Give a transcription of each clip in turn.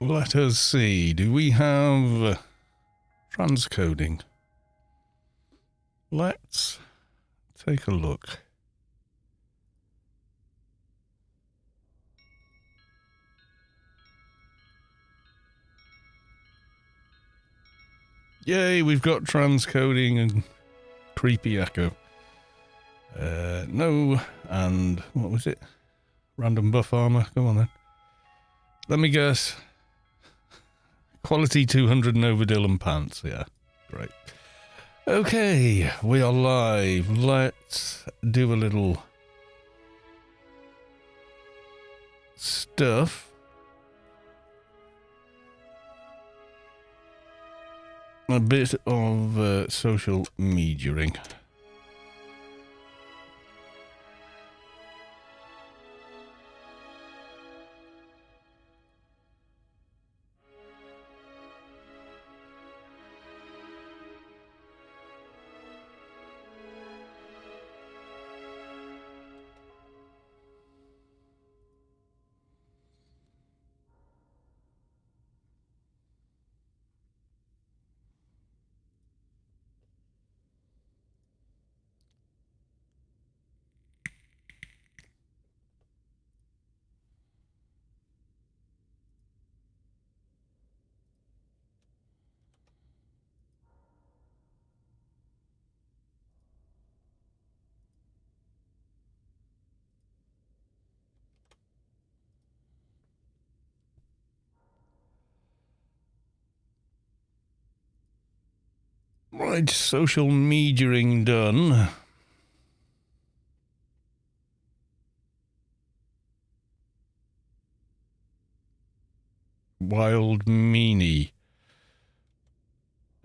Let us see. Do we have transcoding? Let's take a look. Yay, we've got transcoding and creepy echo. No, and what was it? Random buff armor. Come on then. Let me guess. Quality 200 Nova Dylan pants. Yeah, great. Okay, we are live. Let's do a little stuff. A bit of social mediaing. Right, social mediaing done. Wild meanie.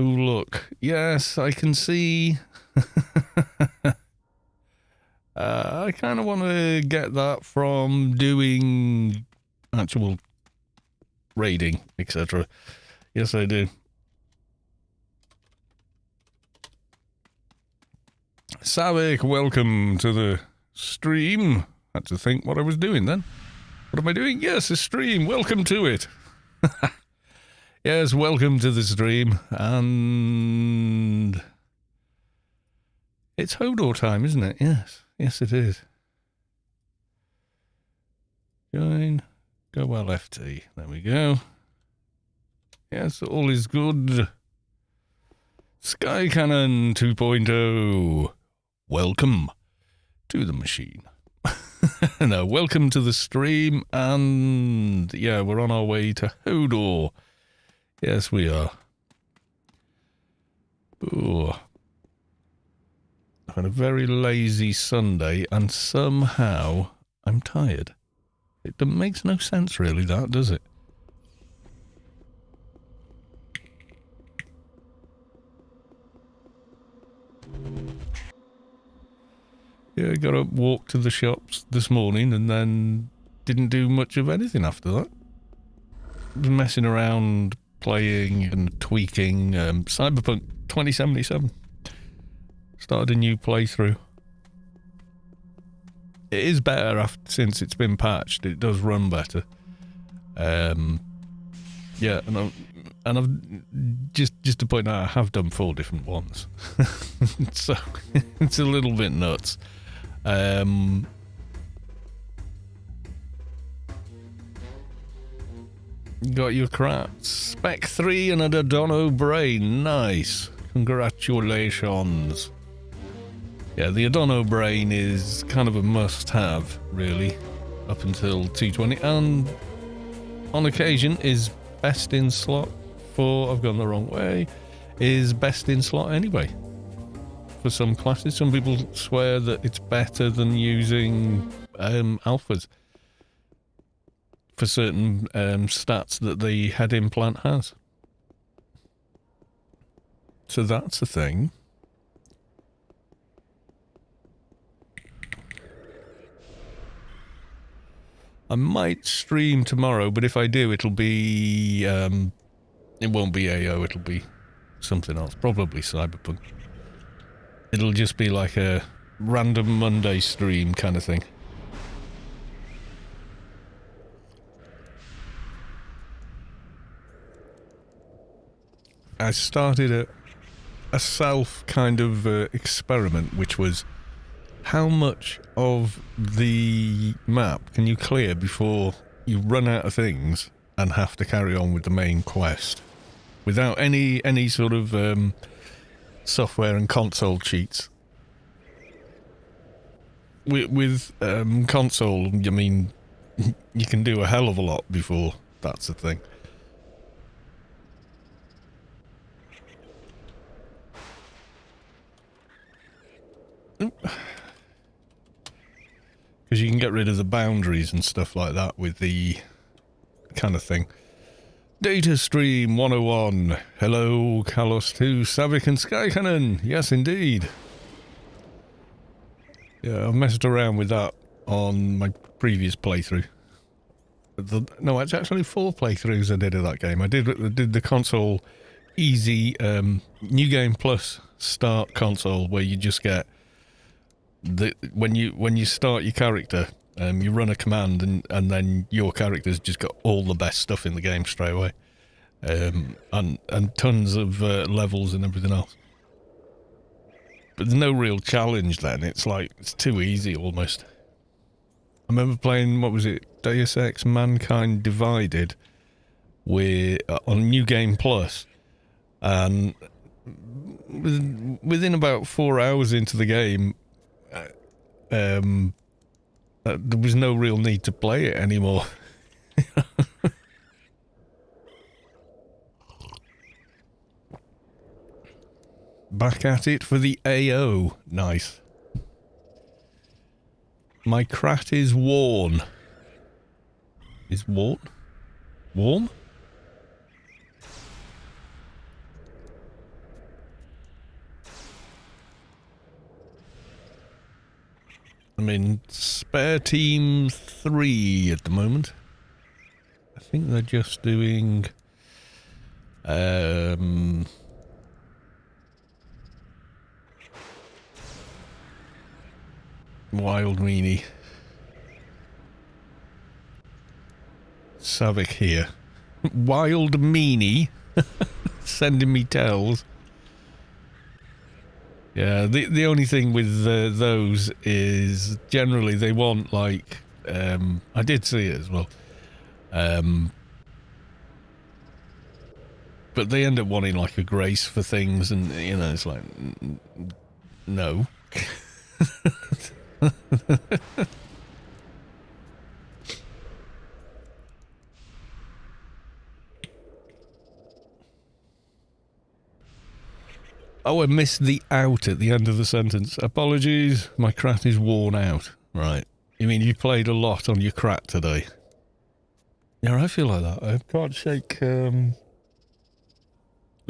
Ooh, look. Yes, I can see. I kind of want to get that from doing actual raiding, etc. Yes, I do. Savik, welcome to the stream. Had to think what I was doing then. What am I doing? Yes, a stream. Welcome to it. Yes, welcome to the stream. And it's Hodor time, isn't it? Yes. Yes, it is. Join. Go well, FT. There we go. Yes, all is good. Sky Cannon 2.0. Welcome to the machine. No, welcome to the stream. And yeah, we're on our way to Hodor. Yes, we are. Ooh. I've had a very lazy Sunday, and somehow I'm tired. It makes no sense, really, that, does it? Yeah, I got up, walked to the shops this morning, and then didn't do much of anything after that. Was messing around, playing and tweaking Cyberpunk 2077. Started a new playthrough. It is better since it's been patched. It does run better. Yeah, and I've just to point out, I have done 4 different ones, so it's a little bit nuts. Got your crats. Spec 3 and a Adono brain. Nice. Congratulations. Yeah, the Adono brain is kind of a must-have, really, up until 220, and on occasion is best in slot for, I've gone the wrong way, is best in slot anyway. For some classes, some people swear that it's better than using alphas for certain stats that the head implant has. So that's a thing. I might stream tomorrow, but if I do, it'll be, it won't be AO, it'll be something else, probably Cyberpunk. It'll just be like a random Monday stream kind of thing. I started a self kind of experiment, which was how much of the map can you clear before you run out of things and have to carry on with the main quest without any sort of software and console cheats. With console, I mean, you can do a hell of a lot before that's a thing. Because you can get rid of the boundaries and stuff like that with the kind of thing. Data Stream 101. Hello, Kalos2, Savik and Skycannon. Yes, indeed. Yeah, I've messed around with that on my previous playthrough. No, it's actually 4 playthroughs I did of that game. I did the console easy New Game Plus start console, where you just get when you start your character, you run a command and then your character's just got all the best stuff in the game straight away, and tons of levels and everything else. But there's no real challenge then. It's like it's too easy almost. I remember playing, what was it, Deus Ex Mankind Divided on New Game Plus, and within about 4 hours into the game, there was no real need to play it anymore. Back at it for the AO. Nice. My crat is worn. Is worn? Warm? I'm in spare team 3 at the moment. I think they're just doing Wild Meanie. Savik here. Wild Meanie. Sending me tells. Yeah, the only thing with those is generally they want, like, I did see it as well, but they end up wanting like a grace for things, and you know, it's like, no. Oh, I missed the out at the end of the sentence. Apologies, my crat is worn out. Right. You mean you played a lot on your crat today? Yeah, I feel like that. I can't shake the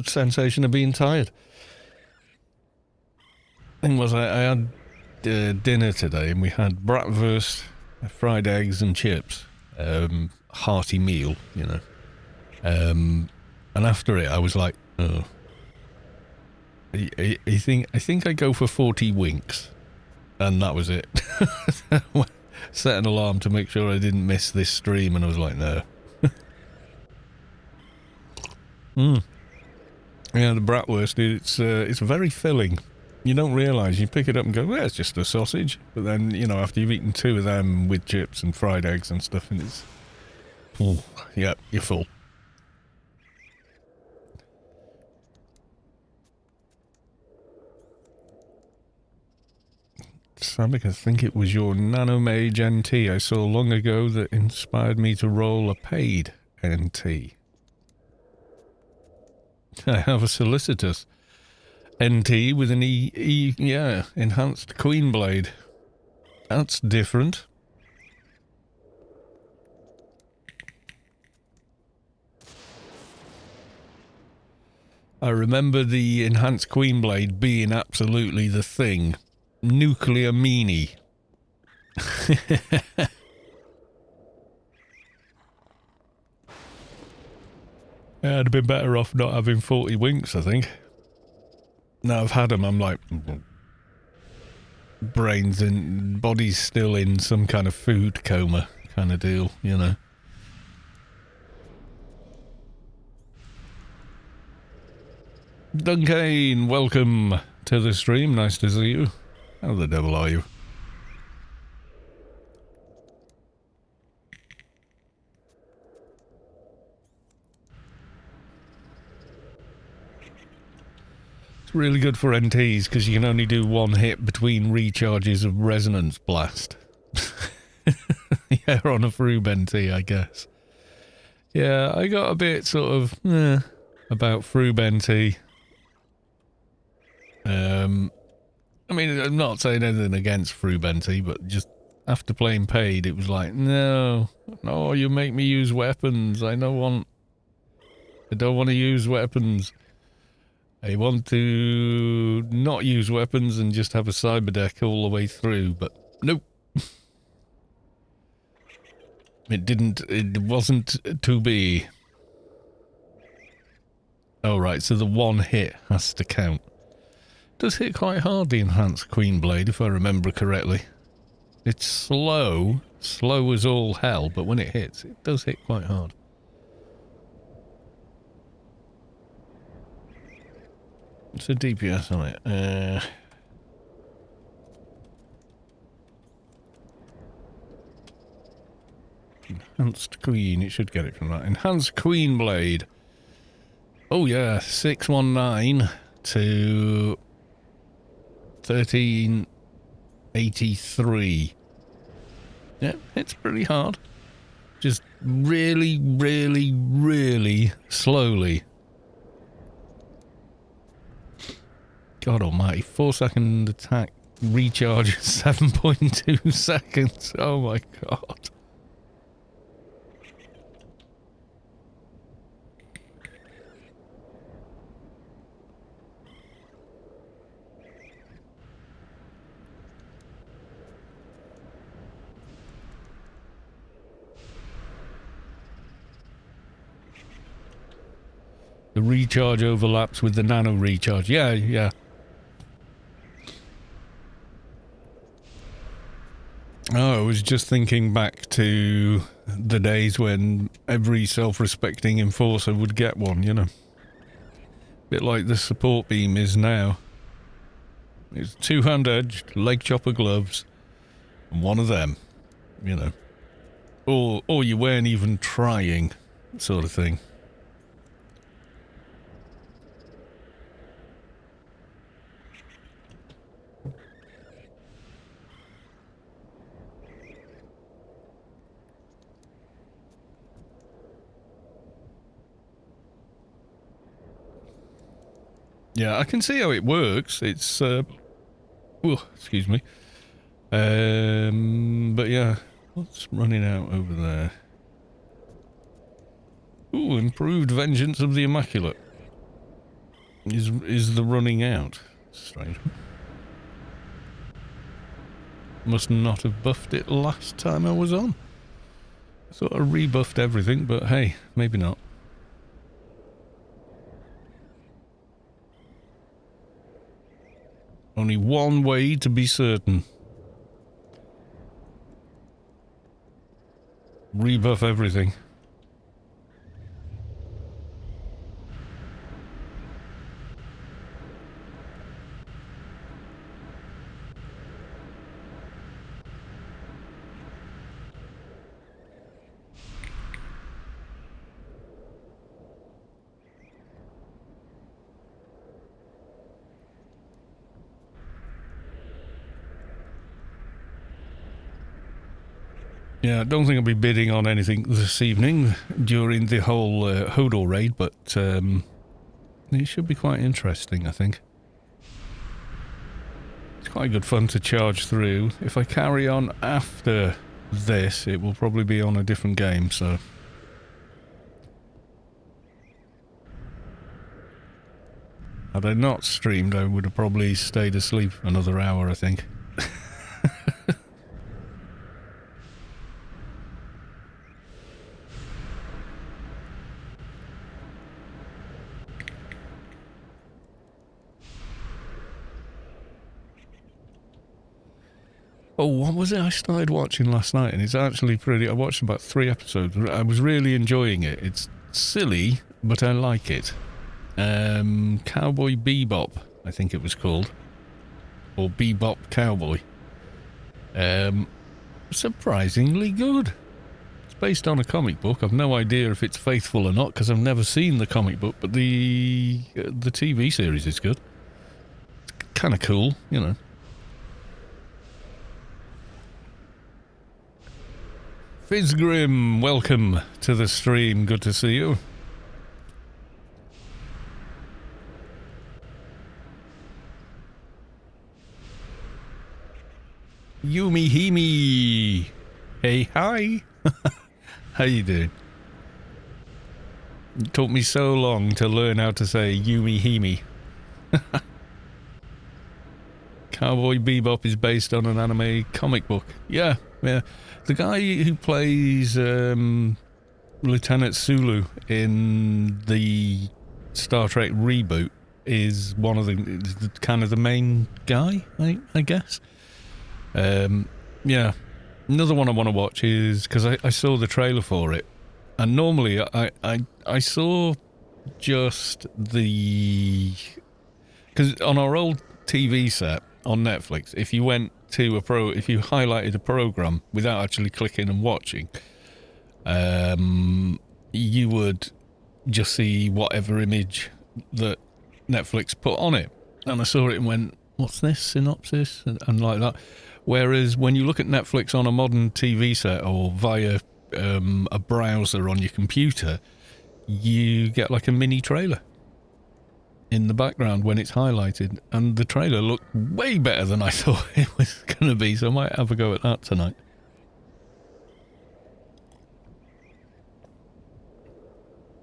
sensation of being tired. Thing was, I had dinner today, and we had bratwurst, fried eggs and chips. Hearty meal, you know. And after it, I was like, oh. I think I go for 40 winks, and that was it. Set an alarm to make sure I didn't miss this stream, and I was like, no. Yeah, the bratwurst, it's very filling. You don't realise. You pick it up and go, well, it's just a sausage. But then, you know, after you've eaten 2 of them with chips and fried eggs and stuff, and it's, oh, yeah, you're full. Savik, I think it was your Nanomage NT I saw long ago that inspired me to roll a paid NT. I have a Solicitous NT with an yeah, enhanced Queen Blade. That's different. I remember the enhanced Queen Blade being absolutely the thing. Nuclear meanie. I'd have been better off not having 40 winks, I think. Now I've had them, I'm like, brains and body's still in some kind of food coma kind of deal, you know. Duncan, welcome to the stream. Nice to see you. How the devil are you? It's really good for NTs because you can only do one hit between recharges of Resonance Blast. Yeah, on a Froob NT, I guess. Yeah, I got a bit sort of about Froob NT. I mean, I'm not saying anything against Froob NT, but just after playing paid, it was like, no, you make me use weapons. I don't want to use weapons. I want to not use weapons and just have a cyber deck all the way through, but nope. It wasn't to be. Oh, right, so the one hit has to count. Does hit quite hard, the enhanced Queen Blade, if I remember correctly. It's slow as all hell, but when it hits, it does hit quite hard. It's a DPS on it. Enhanced Queen, it should get it from that. Enhanced Queen Blade. Oh yeah, 619 to 1383. Yeah, it's pretty hard. Just really, really, really slowly. God almighty, 4-second attack recharge 7.2 seconds. Oh my god. The recharge overlaps with the nano recharge. Yeah. Oh, I was just thinking back to the days when every self-respecting enforcer would get one, you know. Bit like the support beam is now. It's two-hand-edged, leg chopper gloves, and one of them, you know. Or you weren't even trying, sort of thing. Yeah, I can see how it works. It's, excuse me. But yeah, what's running out over there? Ooh, improved Vengeance of the Immaculate. Is the running out? Strange. Must not have buffed it last time I was on. I thought I rebuffed everything, but hey, maybe not. Only one way to be certain. Rebuff everything. Yeah, I don't think I'll be bidding on anything this evening during the whole HodorRaid, but it should be quite interesting, I think. It's quite good fun to charge through. If I carry on after this, it will probably be on a different game, so... Had I not streamed, I would have probably stayed asleep another hour, I think. Oh, what was it I started watching last night? And it's actually pretty... I watched about 3 episodes. I was really enjoying it. It's silly, but I like it. Cowboy Bebop, I think it was called. Or Bebop Cowboy. Surprisingly good. It's based on a comic book. I've no idea if it's faithful or not because I've never seen the comic book, but the TV series is good. It's kind of cool, you know. Fizzgrim, welcome to the stream. Good to see you. Yumi Himi. Hey, hi. How you doing? It took me so long to learn how to say Yumi Himi. Cowboy Bebop is based on an anime comic book. Yeah. The guy who plays Lieutenant Sulu in the Star Trek reboot is one of the kind of the main guy, I guess. Yeah. Another one I want to watch is because I saw the trailer for it, and normally I saw just the because on our old TV set on Netflix, if you went to if you highlighted a program without actually clicking and watching, you would just see whatever image that Netflix put on it, and I saw it and went, "What's this synopsis?" and like that. Whereas when you look at Netflix on a modern TV set or via a browser on your computer, you get like a mini trailer in the background when it's highlighted, and the trailer looked way better than I thought it was going to be, so I might have a go at that tonight.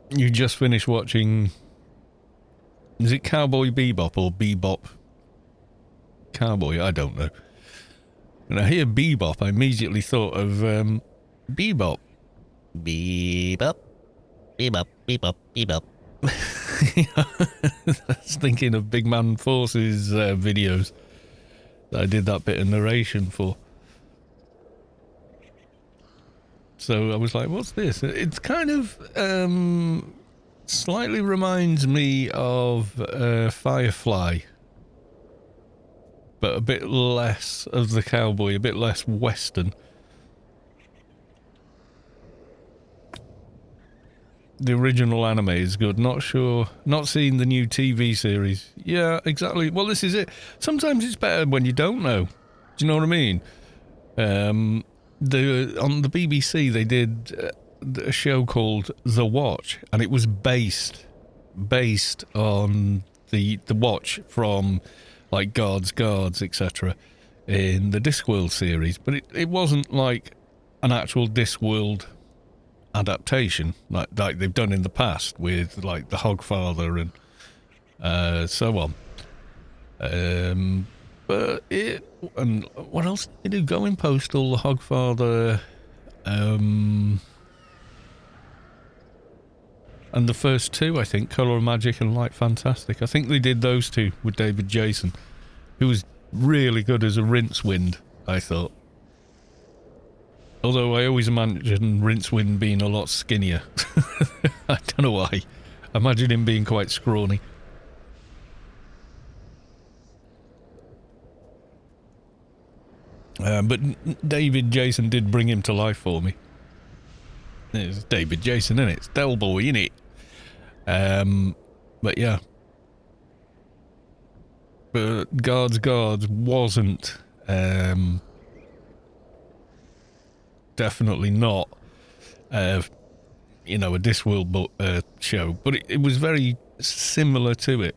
You just finished watching... Is it Cowboy Bebop or Bebop Cowboy? I don't know. When I hear Bebop, I immediately thought of Bebop. Bebop. Bebop. Bebop. Bebop. I was thinking of Big Man Force's videos that I did that bit of narration for. So I was like, what's this? It's kind of slightly reminds me of Firefly, but a bit less of the cowboy, a bit less Western. The original anime is good. Not seen the new TV series. Yeah, exactly. Well, this is it. Sometimes it's better when you don't know. Do you know what I mean? On the BBC, they did a show called The Watch, and it was based on the Watch from like Guards, etc. in the Discworld series, but it wasn't like an actual Discworld adaptation like they've done in the past with like the Hogfather and so on. But and what else did they do? Going Postal, the Hogfather, and the first two, I think, Colour of Magic and Light Fantastic. I think they did those two with David Jason, who was really good as a Rincewind, I thought. Although I always imagine Rincewind being a lot skinnier. I don't know why. I imagine him being quite scrawny. But David Jason did bring him to life for me. It's David Jason, innit? It's Del Boy, innit? But yeah. But Guards wasn't definitely not a Discworld show, but it was very similar to it.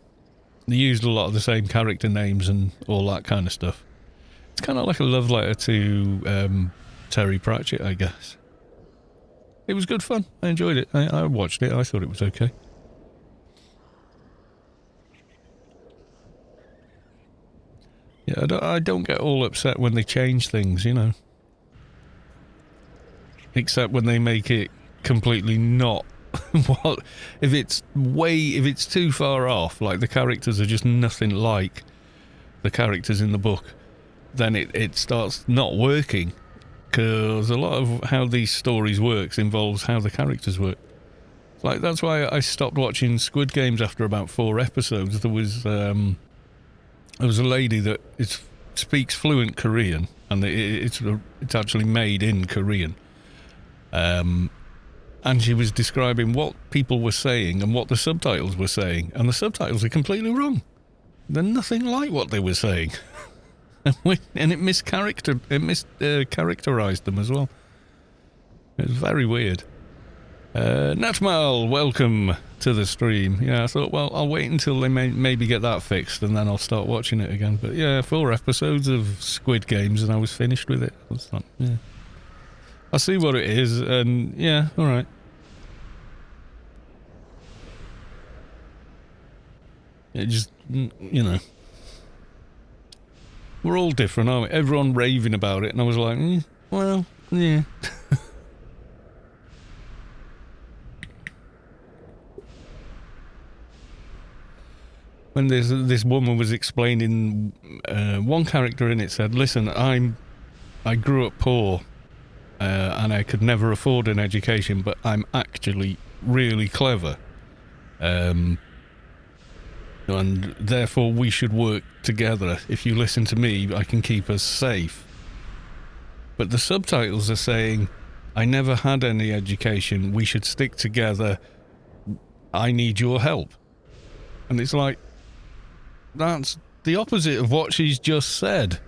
They used a lot of the same character names and all that kind of stuff. It's kind of like a love letter to Terry Pratchett, I guess. It was good fun. I enjoyed it. I watched it. I thought it was okay. Yeah, I don't get all upset when they change things, you know. Except when they make it completely not what if it's too far off, like the characters are just nothing like the characters in the book, then it starts not working, because a lot of how these stories works involves how the characters work. Like, that's why I stopped watching Squid Games after about 4 episodes. There was a lady that speaks fluent Korean, and it's actually made in Korean. And she was describing what people were saying and what the subtitles were saying, and the subtitles are completely wrong. They're nothing like what they were saying. And it mischaracterized them as well. It was very weird. Natmal, welcome to the stream. Yeah, I thought, well, I'll wait until they maybe get that fixed, and then I'll start watching it again. But yeah, 4 episodes of Squid Games, and I was finished with it. I was like, yeah, I see what it is, and yeah, all right. It just, you know, we're all different, aren't we? Everyone raving about it, and I was like, well, yeah. When this woman was explaining, one character in it said, listen, I grew up poor, and I could never afford an education, but I'm actually really clever. And therefore we should work together. If you listen to me, I can keep us safe. But the subtitles are saying, I never had any education, we should stick together, I need your help. And it's like, that's the opposite of what she's just said.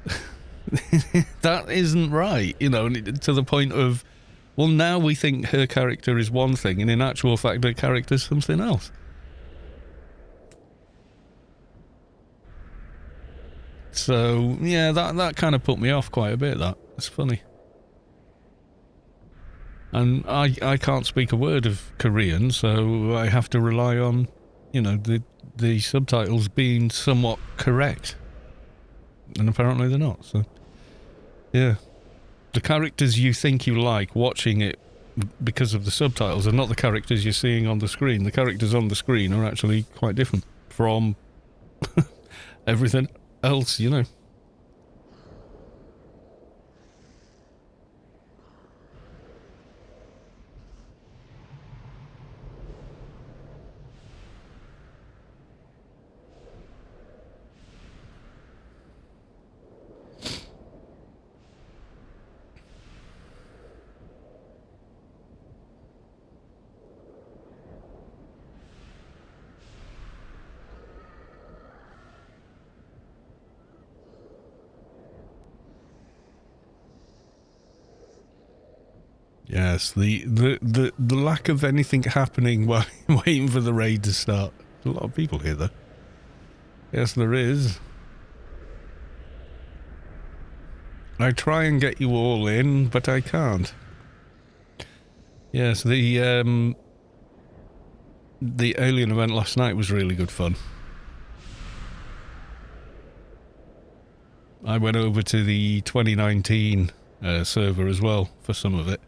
That isn't right, you know, to the point of, well, now we think her character is one thing, and in actual fact her character's something else. So, yeah, that kind of put me off quite a bit, that. It's funny. And I can't speak a word of Korean, so I have to rely on, you know, the subtitles being somewhat correct. And apparently they're not, so... Yeah. The characters you think you like watching it because of the subtitles are not the characters you're seeing on the screen. The characters on the screen are actually quite different from everything else, you know. Yes, the lack of anything happening while waiting for the raid to start. There's a lot of people here, though. Yes, there is. I try and get you all in, but I can't. Yes, the alien event last night was really good fun. I went over to the 2019 server as well for some of it.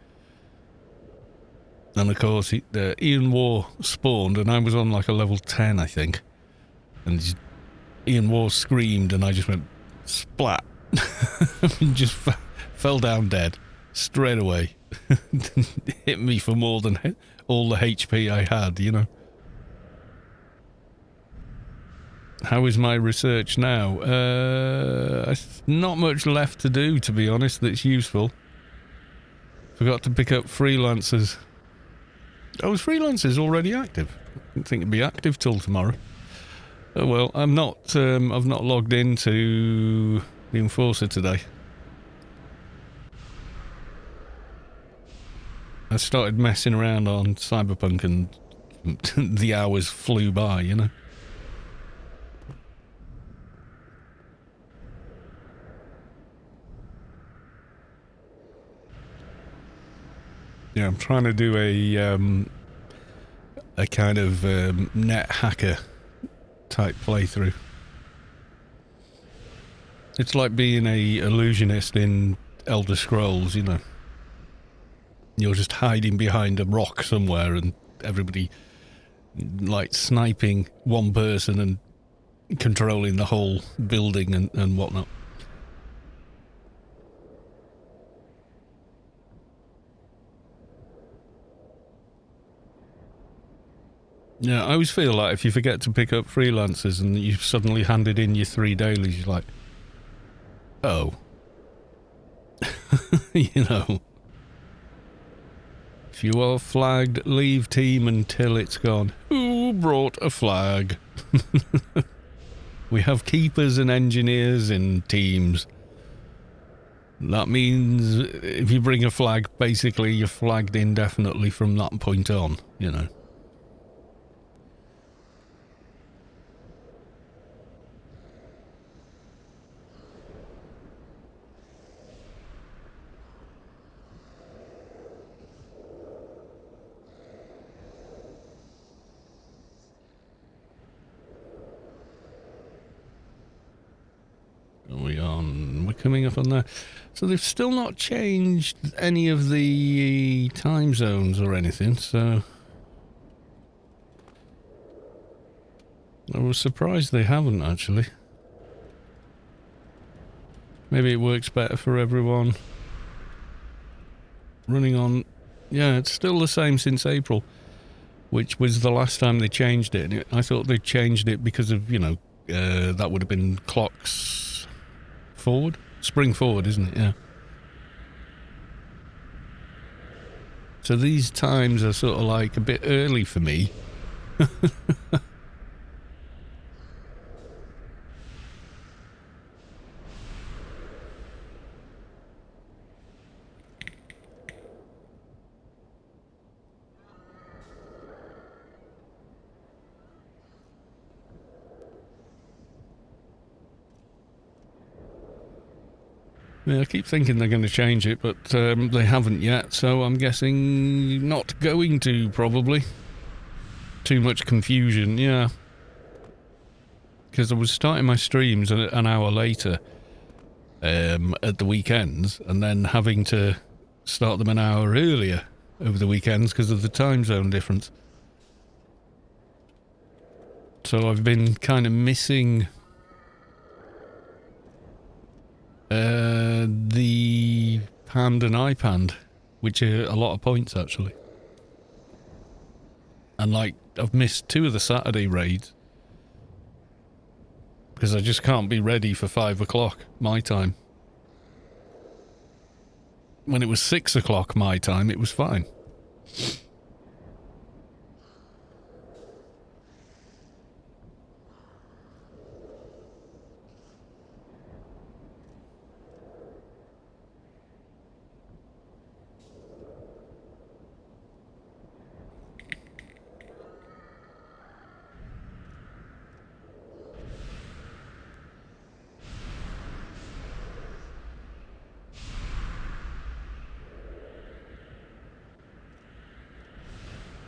And of course, Ian War spawned, and I was on like a level 10, I think. And Ian War screamed, and I just went splat. And just fell down dead straight away. Hit me for more than all the HP I had, you know. How is my research now? Not much left to do, to be honest, that's useful. Forgot to pick up freelancers. Oh, is freelancers already active? I didn't think it'd be active till tomorrow. Oh well, I'm not. I've not logged into the Enforcer today. I started messing around on Cyberpunk, and the hours flew by. You know. Yeah, I'm trying to do a kind of net hacker type playthrough. It's like being a illusionist in Elder Scrolls, you know. You're just hiding behind a rock somewhere, and everybody like sniping one person and controlling the whole building and whatnot. Yeah, I always feel like if you forget to pick up freelancers and you've suddenly handed in your 3 dailies, you're like, oh. You know. If you are flagged, leave team until it's gone. Who brought a flag? We have keepers and engineers in teams. That means if you bring a flag, basically you're flagged indefinitely from that point on, you know. We're coming up on there. So they've still not changed any of the time zones or anything, so I was surprised they haven't actually. Maybe it works better for everyone. Running on, yeah, it's still the same since April, which was the last time they changed it. I thought they changed it because of, you know, that would have been clocks forward. Spring forward, isn't it? Yeah. So these times are sort of like a bit early for me. Yeah, I keep thinking they're going to change it, but they haven't yet, so I'm guessing not going to, probably. Too much confusion, yeah. Because I was starting my streams an hour later at the weekends, and then having to start them an hour earlier over the weekends because of the time zone difference. So I've been kind of missing the Pand and iPand, which are a lot of points actually. And like, I've missed 2 of the Saturday raids because I just can't be ready for 5 o'clock my time. When it was 6 o'clock my time, it was fine.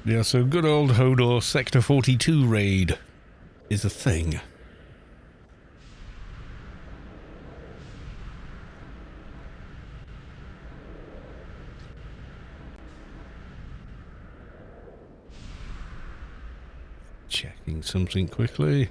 Yeah, so good old Hodor Sector 42 raid is a thing. Checking something quickly.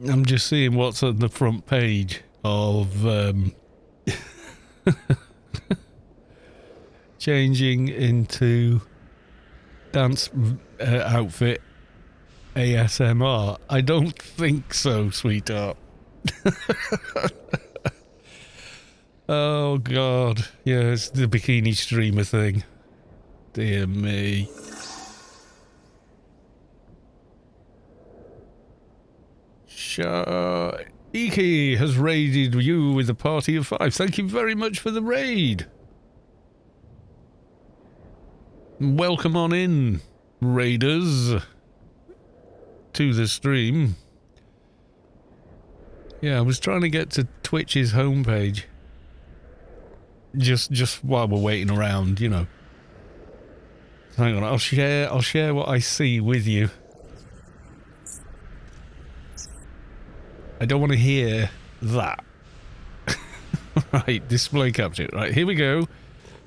I'm just seeing what's on the front page of changing into dance outfit ASMR. I don't think so, sweetheart. Oh god, yeah, it's the bikini streamer thing. Dear me. Iki has raided you with a party of 5. Thank you very much for the raid. Welcome on in, raiders, to the stream. Yeah, I was trying to get to Twitch's homepage. Just while we're waiting around, you know. Hang on, I'll share what I see with you. I don't want to hear that. Right, display capture. Right, here we go.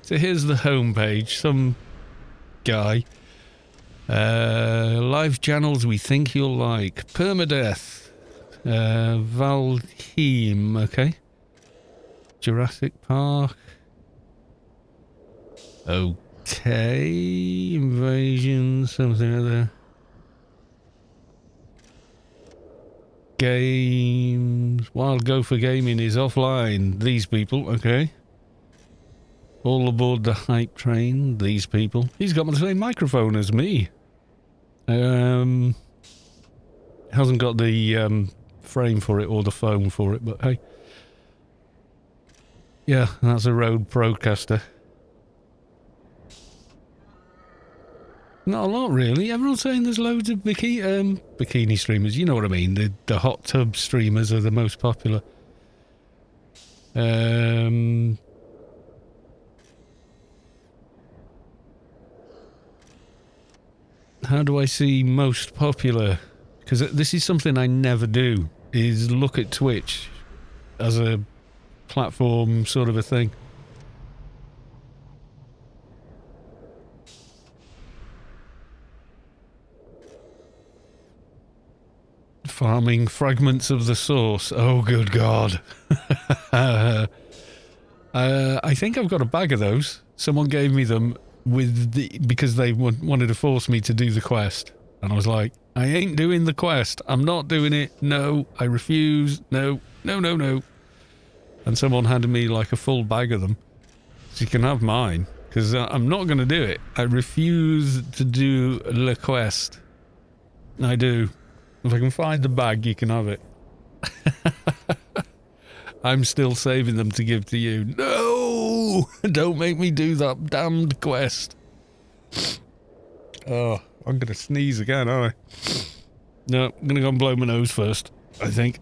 So here's the home page. Some guy. Live channels we think you'll like. Permadeath. Valheim, okay. Jurassic Park. Okay. Invasion, something other. Games. Wild Gopher Gaming is offline. These people, okay. All aboard the hype train. These people. He's got the same microphone as me. Hasn't got the frame for it or the foam for it, but hey. Yeah, that's a Rode Procaster. Not a lot, really. Everyone's saying there's loads of bikini streamers. You know what I mean. The hot tub streamers are the most popular. How do I see most popular? Because this is something I never do, is look at Twitch as a platform sort of a thing. Farming fragments of the source. Oh, good God. I think I've got a bag of those. Someone gave me them because they wanted to force me to do the quest. And I was like, I ain't doing the quest. I'm not doing it. No, I refuse. No, no, no, no. And someone handed me like a full bag of them. So you can have mine. Because I'm not going to do it. I refuse to do the quest. I do. If I can find the bag, you can have it. I'm still saving them to give to you. No! Don't make me do that damned quest. Oh, I'm going to sneeze again, aren't I? No, I'm going to go and blow my nose first, I think.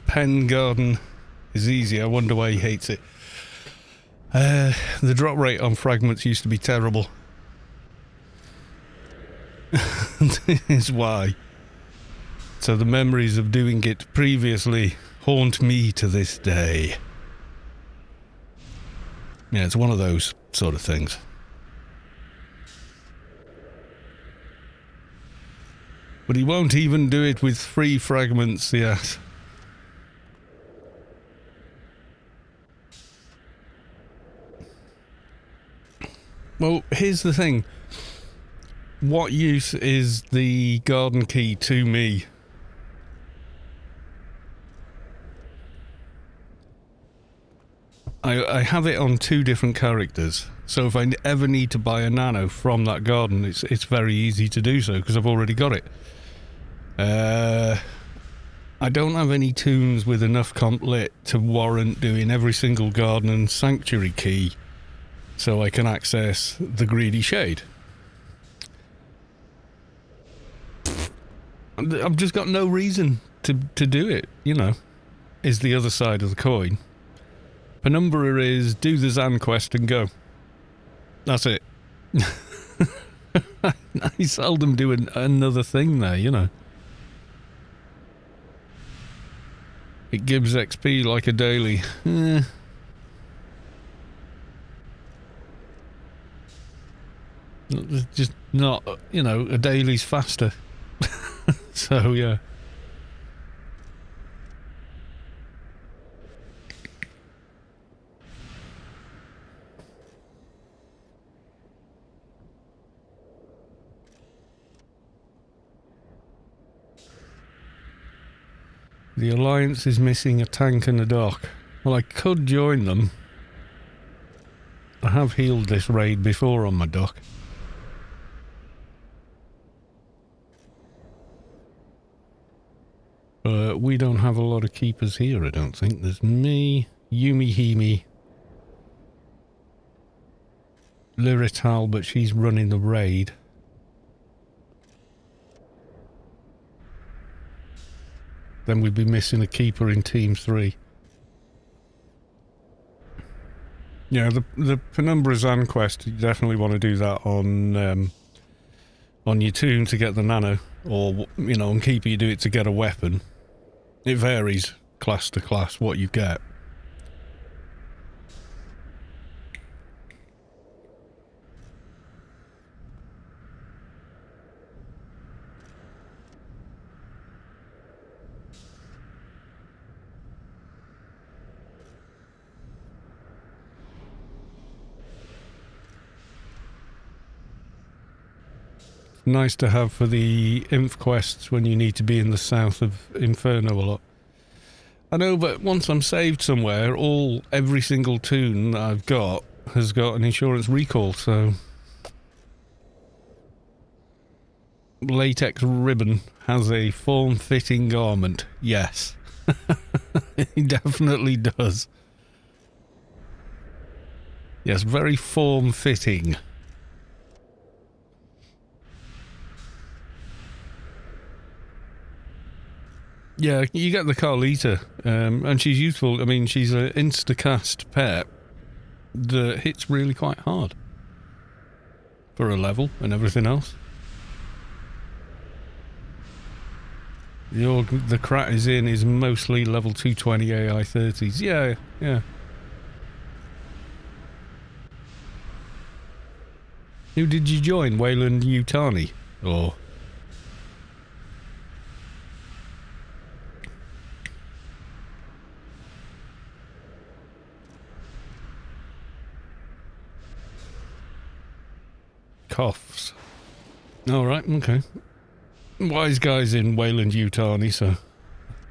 Pen garden is easy. I wonder why he hates it. The drop rate on fragments used to be terrible. This is why. So the memories of doing it previously haunt me to this day. Yeah, it's one of those sort of things. But he won't even do it with free fragments yet. Well, here's the thing. What use is the garden key to me? I have it on 2 different characters, so if I ever need to buy a nano from that garden, it's very easy to do so, because I've already got it. I I don't have any tunes with enough comp lit to warrant doing every single garden and sanctuary key so I can access the greedy shade. I've just got no reason to do it, you know, is the other side of the coin. Penumbra is do the Zan quest and go. That's it. I seldom do another thing there, you know. It gives XP like a daily. Just not, you know, a daily's faster. So, yeah. The Alliance is missing a tank and a dock. Well, I could join them. I have healed this raid before on my dock. We don't have a lot of keepers here, I don't think. There's me, Yumi Himi, Lyrital, but she's running the raid. Then we'd be missing a keeper in Team 3. Yeah, the Penumbra Zan quest, you definitely want to do that on your tune to get the nano. Or, you know, on keeper you do it to get a weapon. It varies class to class what you get. Nice to have for the inf quests when you need to be in the south of Inferno a lot. I know, but once I'm saved somewhere, every single tune that I've got has got an insurance recall, so... Latex ribbon has a form-fitting garment. Yes. It definitely does. Yes, very form-fitting. Yeah, you get the Carlita, and she's useful. I mean, she's an insta-cast pet that hits really quite hard for a level and everything else. The Krat is in is mostly level 220 AI 30s. Yeah, yeah. Who did you join? Wayland Yutani? Or... Coughs. Alright, okay. Wise guys in Wayland Yutani, so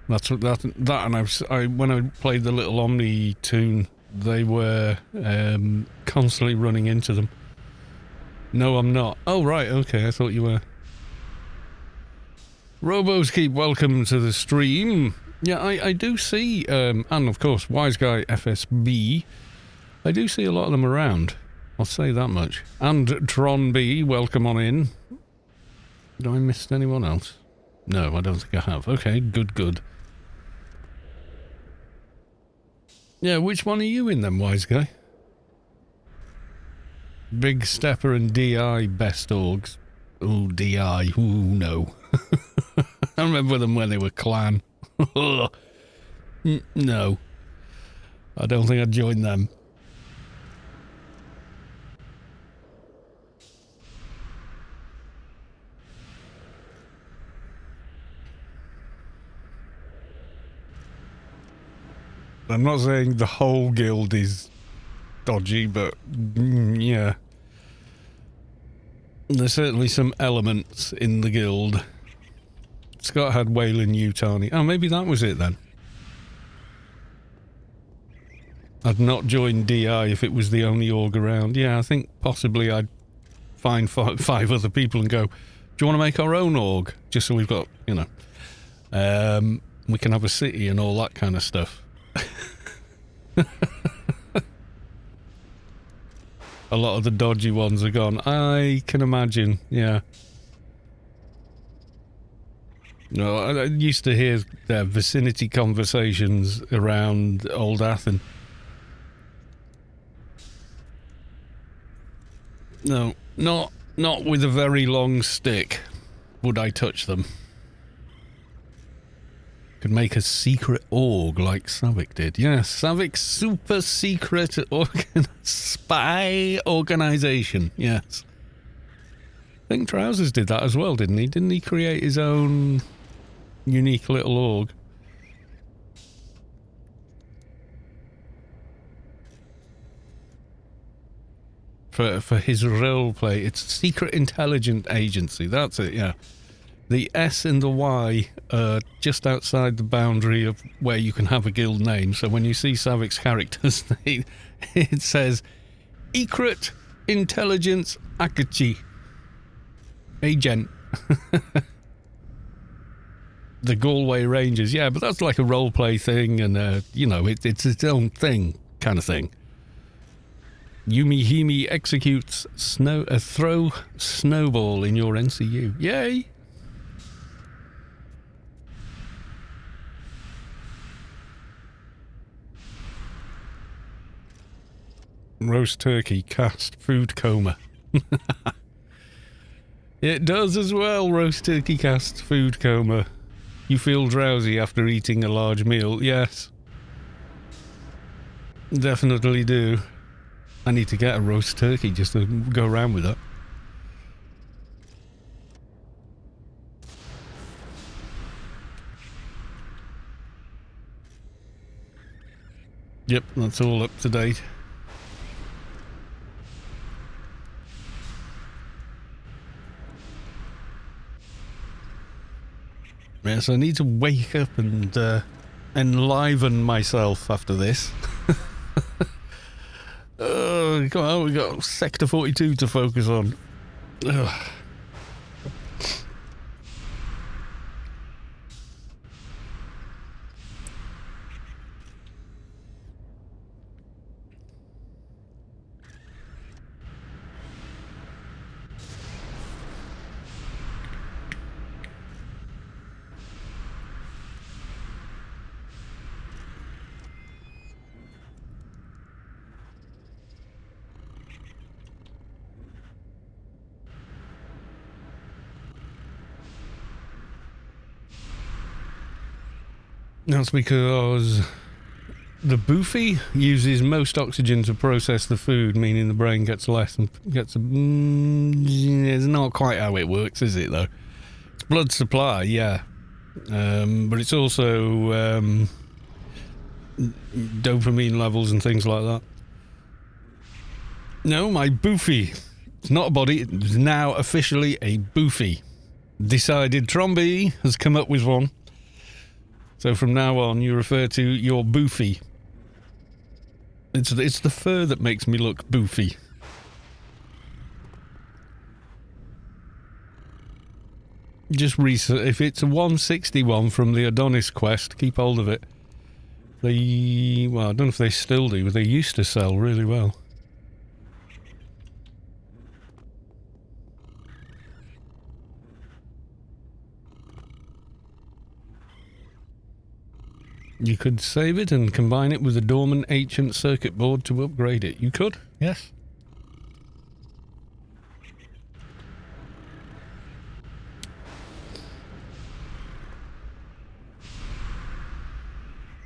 that's what that and when I played the little Omni tune, they were constantly running into them. No, I'm not. Oh right, okay, I thought you were. Robos keep welcome to the stream. Yeah, I do see and of course Wise Guy FSB. I do see a lot of them around. I'll say that much. And Tron B, welcome on in. Did I miss anyone else? No, I don't think I have. Okay, good. Yeah, which one are you in then, Wise Guy? Big Stepper and DI best orgs. Oh, DI. Ooh, no. I remember them when they were clan. No. I don't think I'd join them. I'm not saying the whole guild is dodgy, but yeah. There's certainly some elements in the guild. Scott had Wayland Yutani. Oh, maybe that was it then. I'd not joined DI if it was the only org around. Yeah, I think possibly I'd find five other people and go, do you want to make our own org? Just so we've got, you know. We can have a city and all that kind of stuff. A lot of the dodgy ones are gone. I can imagine, yeah. No, I used to hear vicinity conversations around Old Athen. No, not with a very long stick would I touch them. Could make a secret org like Savik did. Yes, Savik's super secret spy organization. Yes. I think Trousers did that as well, didn't he? Didn't he create his own unique little org? For his roleplay, it's Secret Intelligence Agency. That's it, yeah. The S and the Y are just outside the boundary of where you can have a guild name. So when you see Savik's characters, it says Secret Intelligence Akachi Agent. The Galway Rangers, yeah, but that's like a roleplay thing, and you know, it's its own thing, kind of thing. Yumi Himi executes throw snowball in your NCU. Yay! Roast turkey cast food coma. It does as well, roast turkey cast food coma. You feel drowsy after eating a large meal. Yes. Definitely do. I need to get a roast turkey just to go around with that. Yep, that's all up to date. Yes, I need to wake up and enliven myself after this. Oh, come on, we got Sector 42 to focus on. Ugh. That's because the boofy uses most oxygen to process the food, meaning the brain gets less and gets a... it's not quite how it works, is it, though? It's blood supply, yeah. But it's also dopamine levels and things like that. No, my boofy. It's not a body, it's now officially a boofy. Decided Tromby has come up with one. So from now on, you refer to your boofy. It's the fur that makes me look boofy. Just if it's a 161 from the Adonis quest, keep hold of it. Well, I don't know if they still do, but they used to sell really well. You could save it and combine it with a dormant ancient circuit board to upgrade it. You could, yes.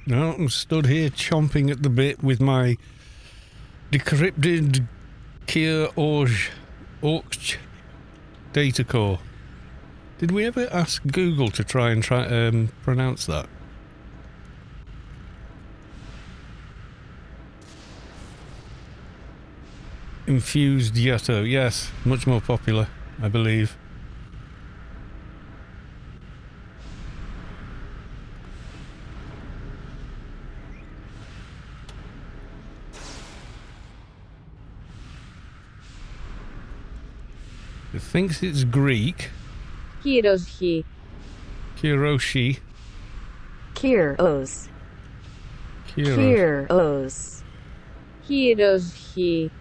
No, I'm stood here chomping at the bit with my decrypted Kier Orch data core. Did we ever ask Google to try and pronounce that? Infused Yato, yes, much more popular, I believe. It thinks it's Greek. Kiroshi. Kiroshi. Kyros. Kyros. Kyros.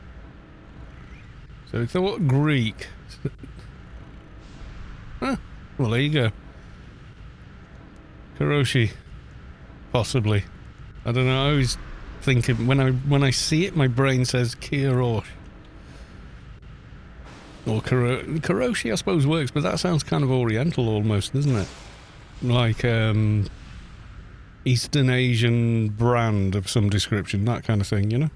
So it's what Greek. Huh. Well, there you go. Kuroshi. Possibly. I don't know. I always think when I see it, my brain says Kyrosh. Or Kuroshi, I suppose, works, but that sounds kind of Oriental almost, doesn't it? Like Eastern Asian brand of some description, that kind of thing, you know?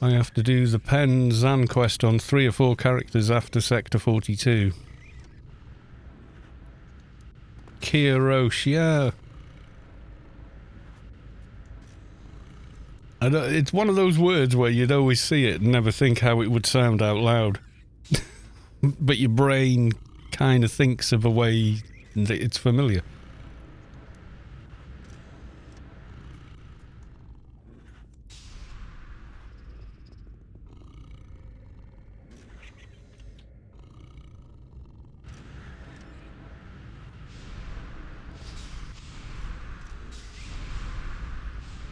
I have to do the Pen Zan quest on 3 or 4 characters after Sector 42. Kyrosh, yeah. It's one of those words where you'd always see it and never think how it would sound out loud. But your brain kind of thinks of a way that it's familiar.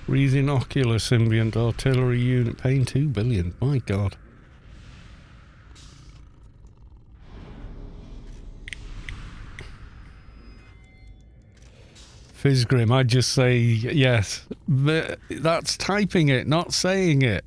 Breathing ocular symbiont artillery unit paying 2 billion. My god. Fizzgrim, I'd just say yes. But that's typing it, not saying it.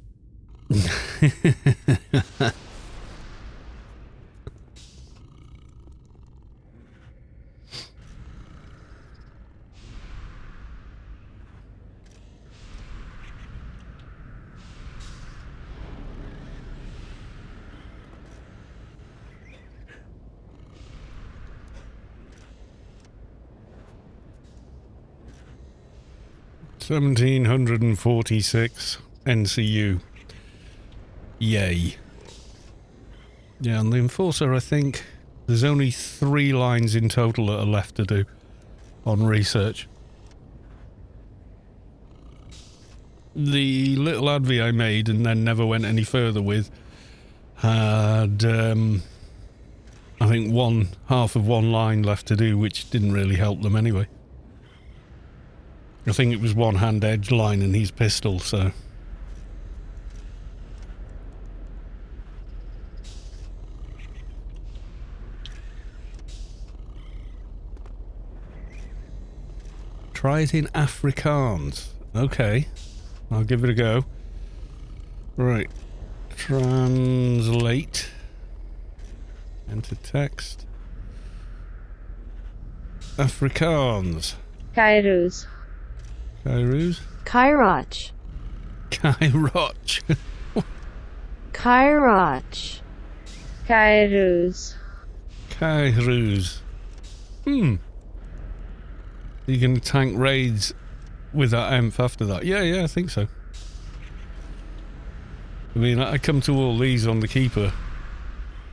1746 NCU. Yay. Yeah, and the Enforcer, I think there's only 3 lines in total that are left to do on research. The little advie I made and then never went any further with had, I think half of one line left to do, which didn't really help them anyway. I think it was one hand edge line and his pistol, so. Try it in Afrikaans. Okay. I'll give it a go. Right. Translate. Enter text. Afrikaans. Kairos. Kairos? Kairoch. Kairoch. Kairoch. Kairos. Kairos. You can tank raids with that EMF after that. Yeah, I think so. I mean, I come to all these on the Keeper,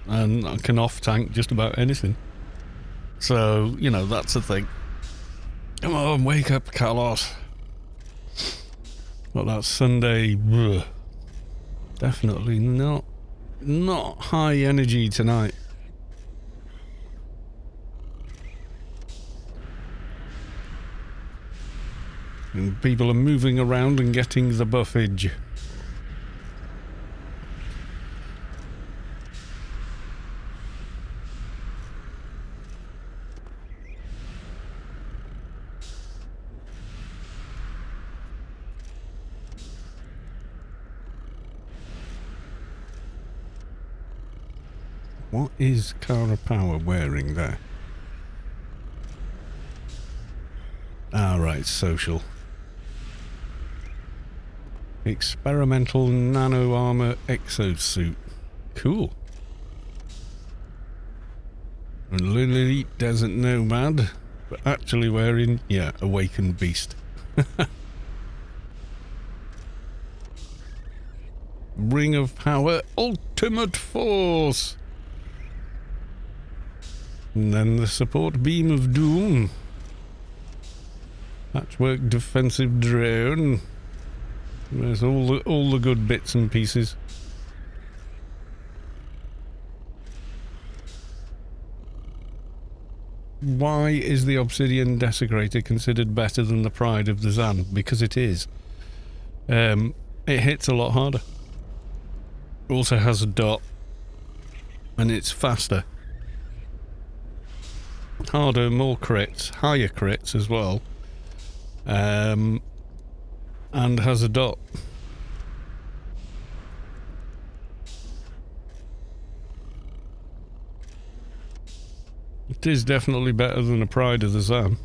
and I can off-tank just about anything. So, you know, that's the thing. Come on, wake up, Carlos. Well, that's Sunday. Ugh. Definitely not high energy tonight. And people are moving around and getting the buffage. What is Cara Power wearing there? Ah, right, social. Experimental nano armor exosuit. Cool. And Lily Desert Nomad, but actually wearing, yeah, Awakened Beast. Ring of Power, Ultimate Force. And then the support beam of doom. Patchwork defensive drone. There's all the good bits and pieces. why is the Obsidian Desecrator considered better than the Pride of the Zan? Because it is. It hits a lot harder. Also has a dot. And it's faster. Harder, more crits, higher crits as well. And has a dot. It is definitely better than the Pride of the Zan.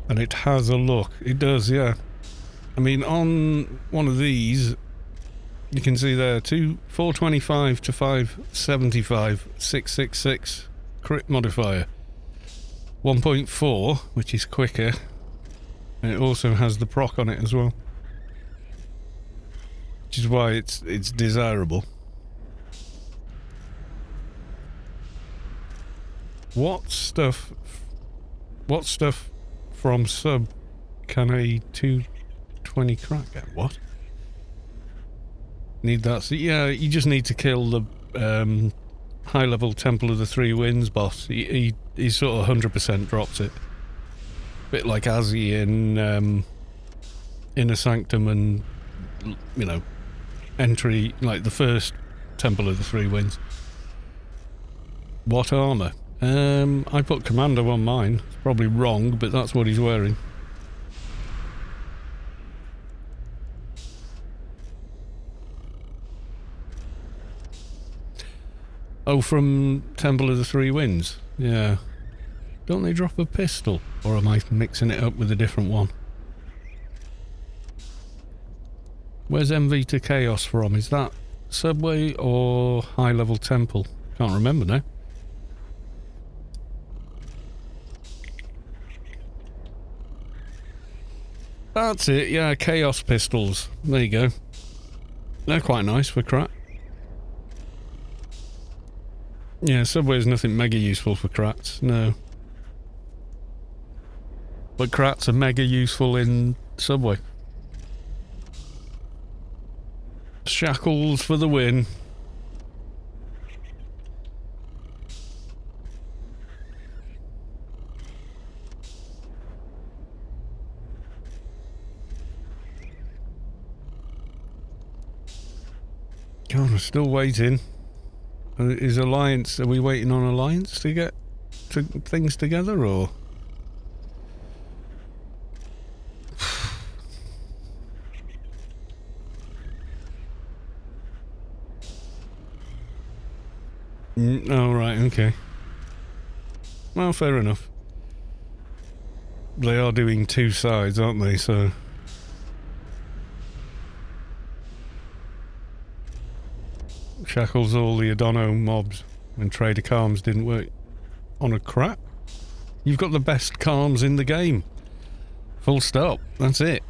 And it has a look. It does, yeah. I mean, on one of these, you can see there, 425 to 575, 666 crit modifier. 1.4, which is quicker. And it also has the proc on it as well. Which is why it's desirable. What stuff from sub can a 220 crack get? What? Need that? So yeah, you just need to kill the high level Temple of the Three Winds boss. He sort of 100% drops it. Bit like Azzy in Inner Sanctum and, you know, Entry, like the first Temple of the Three Winds. What armor? I put Commando on mine. It's probably wrong, but that's what he's wearing. Oh, from Temple of the Three Winds? Yeah. Don't they drop a pistol? Or am I mixing it up with a different one? Where's MV to Chaos from? Is that Subway or High Level Temple? Can't remember now. That's it, yeah, Chaos Pistols. There you go. They're quite nice for Krat. Yeah, Subway's nothing mega useful for Krats, no. But Krats are mega useful in Subway. Shackles for the win. God, we're still waiting. Is Alliance... Are we waiting on Alliance to get things together, or...? Oh, right, okay. Well, fair enough. They are doing two sides, aren't they, so... Shackles all the Adono mobs and Trader Calms didn't work on a crap. You've got the best Calms in the game. Full stop. That's it.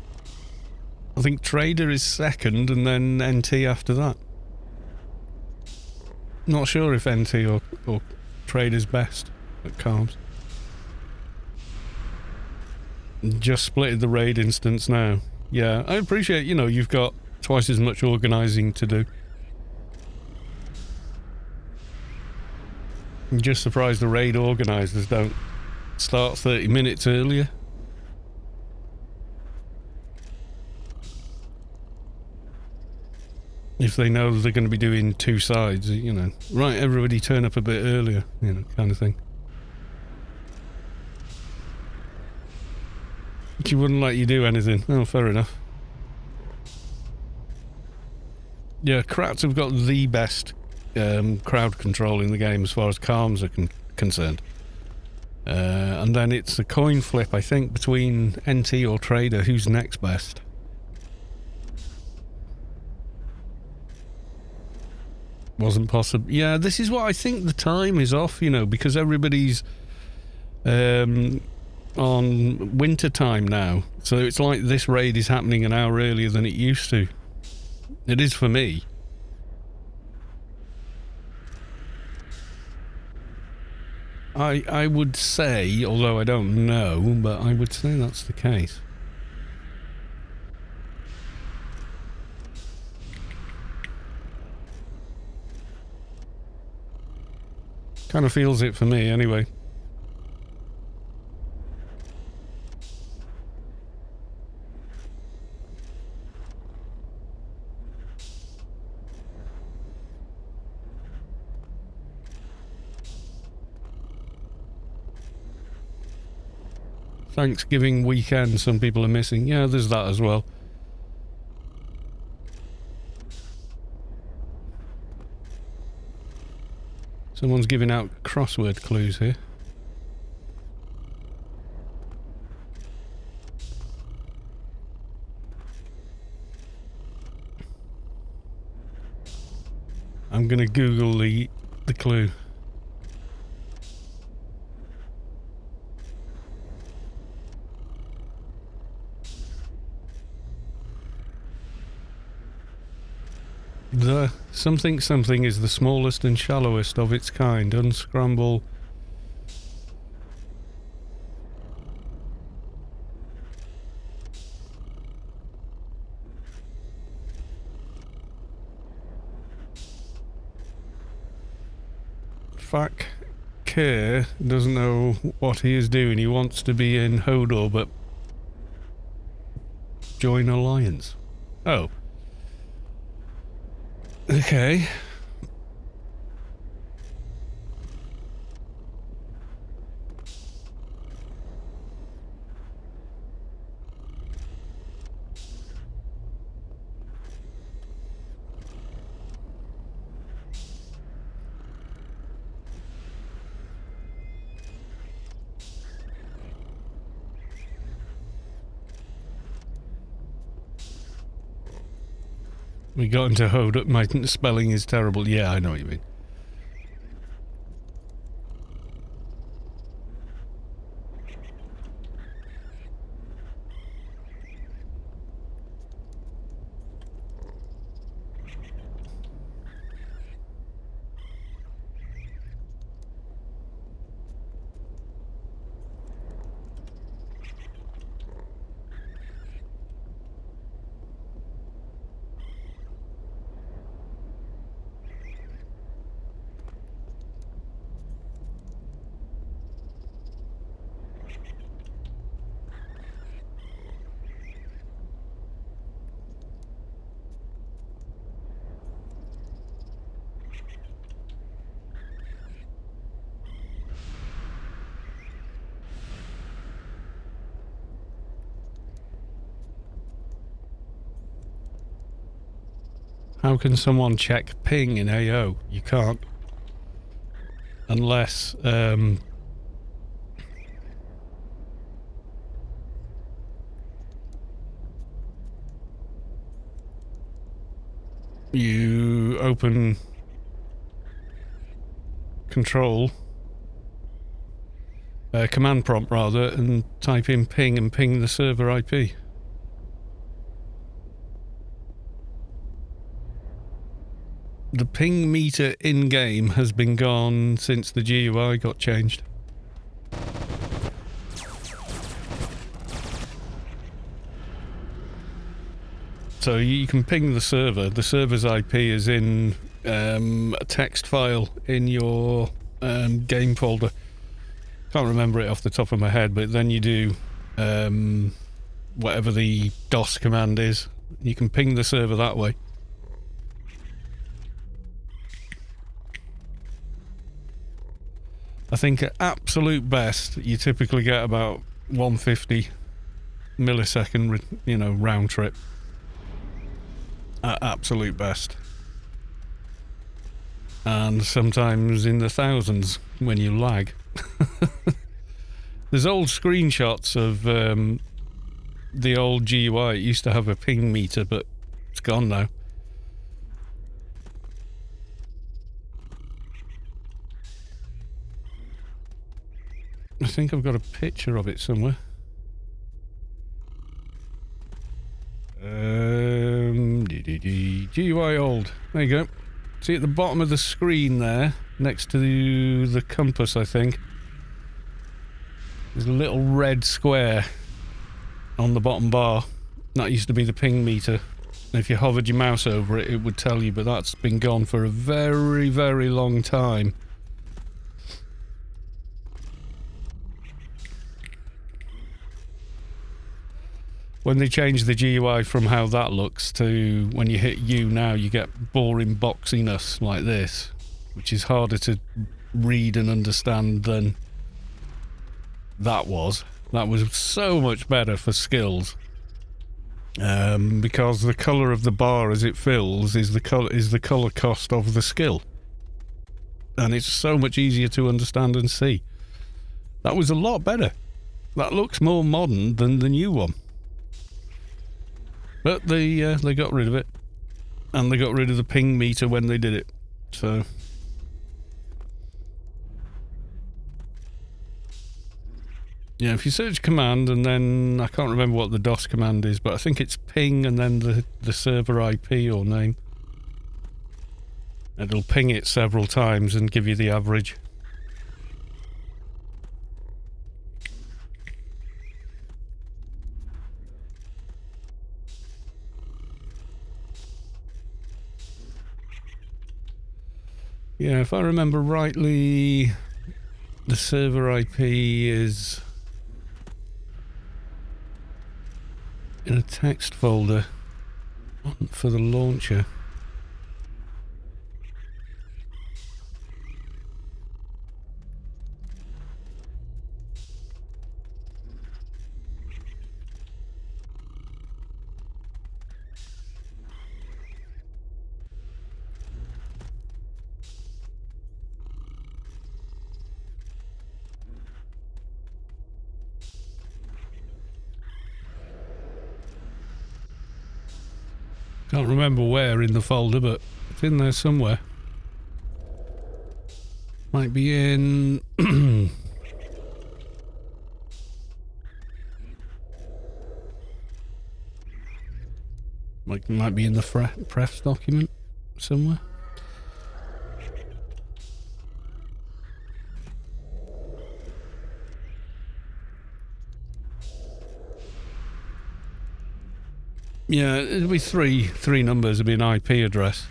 I think Trader is second and then NT after that. Not sure if NT or Trader's best at Calms. Just splitted the raid instance now. Yeah, I appreciate, you know, you've got twice as much organising to do. I'm just surprised the raid organisers don't start 30 minutes earlier. If they know they're going to be doing two sides, you know. Right, everybody turn up a bit earlier, you know, kind of thing. She wouldn't let you do anything. Oh, fair enough. Yeah, Krats have got the best crowd control in the game as far as Calms are concerned. And then it's a coin flip, I think, between NT or Trader, who's next best. Wasn't possible. Yeah, this is what I think the time is off, you know, because everybody's on winter time now. So it's like this raid is happening an hour earlier than it used to. It is for me. I would say, although I don't know, but I would say that's the case. Kind of feels it for me, anyway. Thanksgiving weekend, some people are missing. Yeah, there's that as well. Someone's giving out crossword clues here. I'm gonna Google the clue. The something something is the smallest and shallowest of its kind. Unscramble. Fuck. Kerr doesn't know what he is doing. He wants to be in Hodor, but join Alliance. Oh. Okay. We got into Hodor. My spelling is terrible. Yeah, I know what you mean. How can someone check ping in AO? You can't. Unless, you open control, command prompt rather, and type in ping and ping the server IP. The ping meter in-game has been gone since the GUI got changed. So you can ping the server. The server's IP is in a text file in your game folder. Can't remember it off the top of my head, but then you do whatever the DOS command is. You can ping the server that way. I think at absolute best, you typically get about 150 millisecond, round trip. At absolute best. And sometimes in the thousands when you lag. There's old screenshots of the old GUI. It used to have a ping meter, but it's gone now. I think I've got a picture of it somewhere. GUI old. There you go. See at the bottom of the screen there, next to the compass, I think. There's a little red square on the bottom bar. That used to be the ping meter. And if you hovered your mouse over it, it would tell you, but that's been gone for a very, very long time. When they changed the GUI from how that looks to when you hit U now, you get boring boxiness like this, which is harder to read and understand than that was. That was so much better for skills. Because the colour of the bar as it fills is the colour cost of the skill. And it's so much easier to understand and see. That was a lot better. That looks more modern than the new one. But they got rid of it. And they got rid of the ping meter when they did it. So... yeah, if you search command and then... I can't remember what the DOS command is, but I think it's ping and then the server IP or name. It'll ping it several times and give you the average. Yeah, if I remember rightly, the server IP is in a text folder for the launcher. Can't remember where in the folder, but it's in there somewhere. Might be in... might be in the prefs document somewhere. Yeah, it'll be three numbers. It'll be an IP address.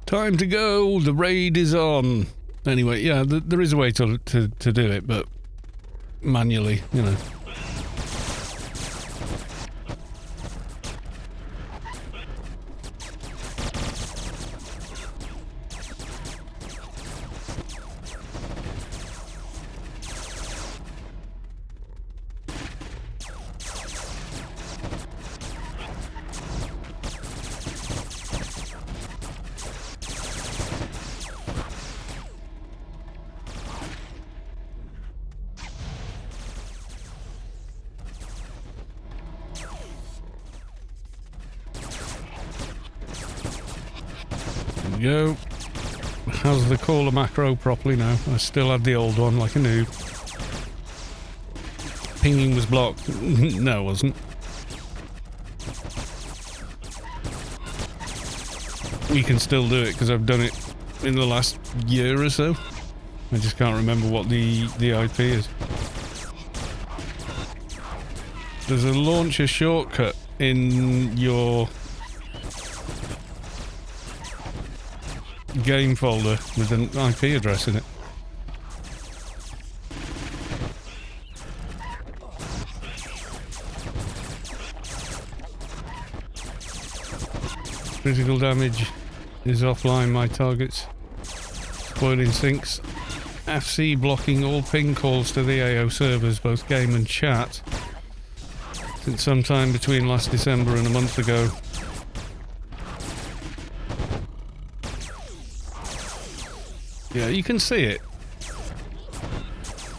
Time to go. The raid is on. Anyway, yeah, there is a way to do it, but manually, you know. Go. How's the caller macro properly now? I still had the old one like a noob. Pinging was blocked. No, it wasn't. You can still do it because I've done it in the last year or so. I just can't remember what the IP is. There's a launcher shortcut in your game folder with an IP address in it. Critical damage is offline. My targets spoiling sinks. FC blocking all ping calls to the AO servers, both game and chat, since sometime between last December and a month ago. Yeah, you can see it.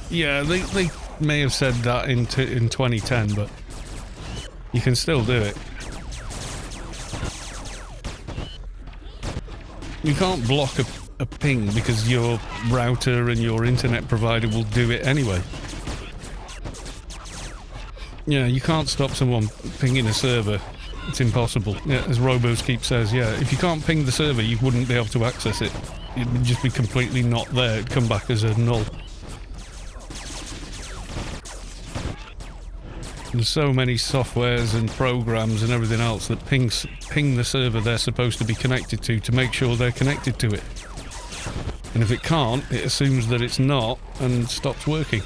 Yeah, they may have said that in 2010, but you can still do it. You can't block a ping because your router and your internet provider will do it anyway. Yeah, you can't stop someone pinging a server. It's impossible. Yeah, as RoboSkeep says, yeah, if you can't ping the server, you wouldn't be able to access it. It would just be completely not there. It'd come back as a null. There's so many softwares and programs and everything else that ping the server they're supposed to be connected to make sure they're connected to it. And if it can't, it assumes that it's not and stops working.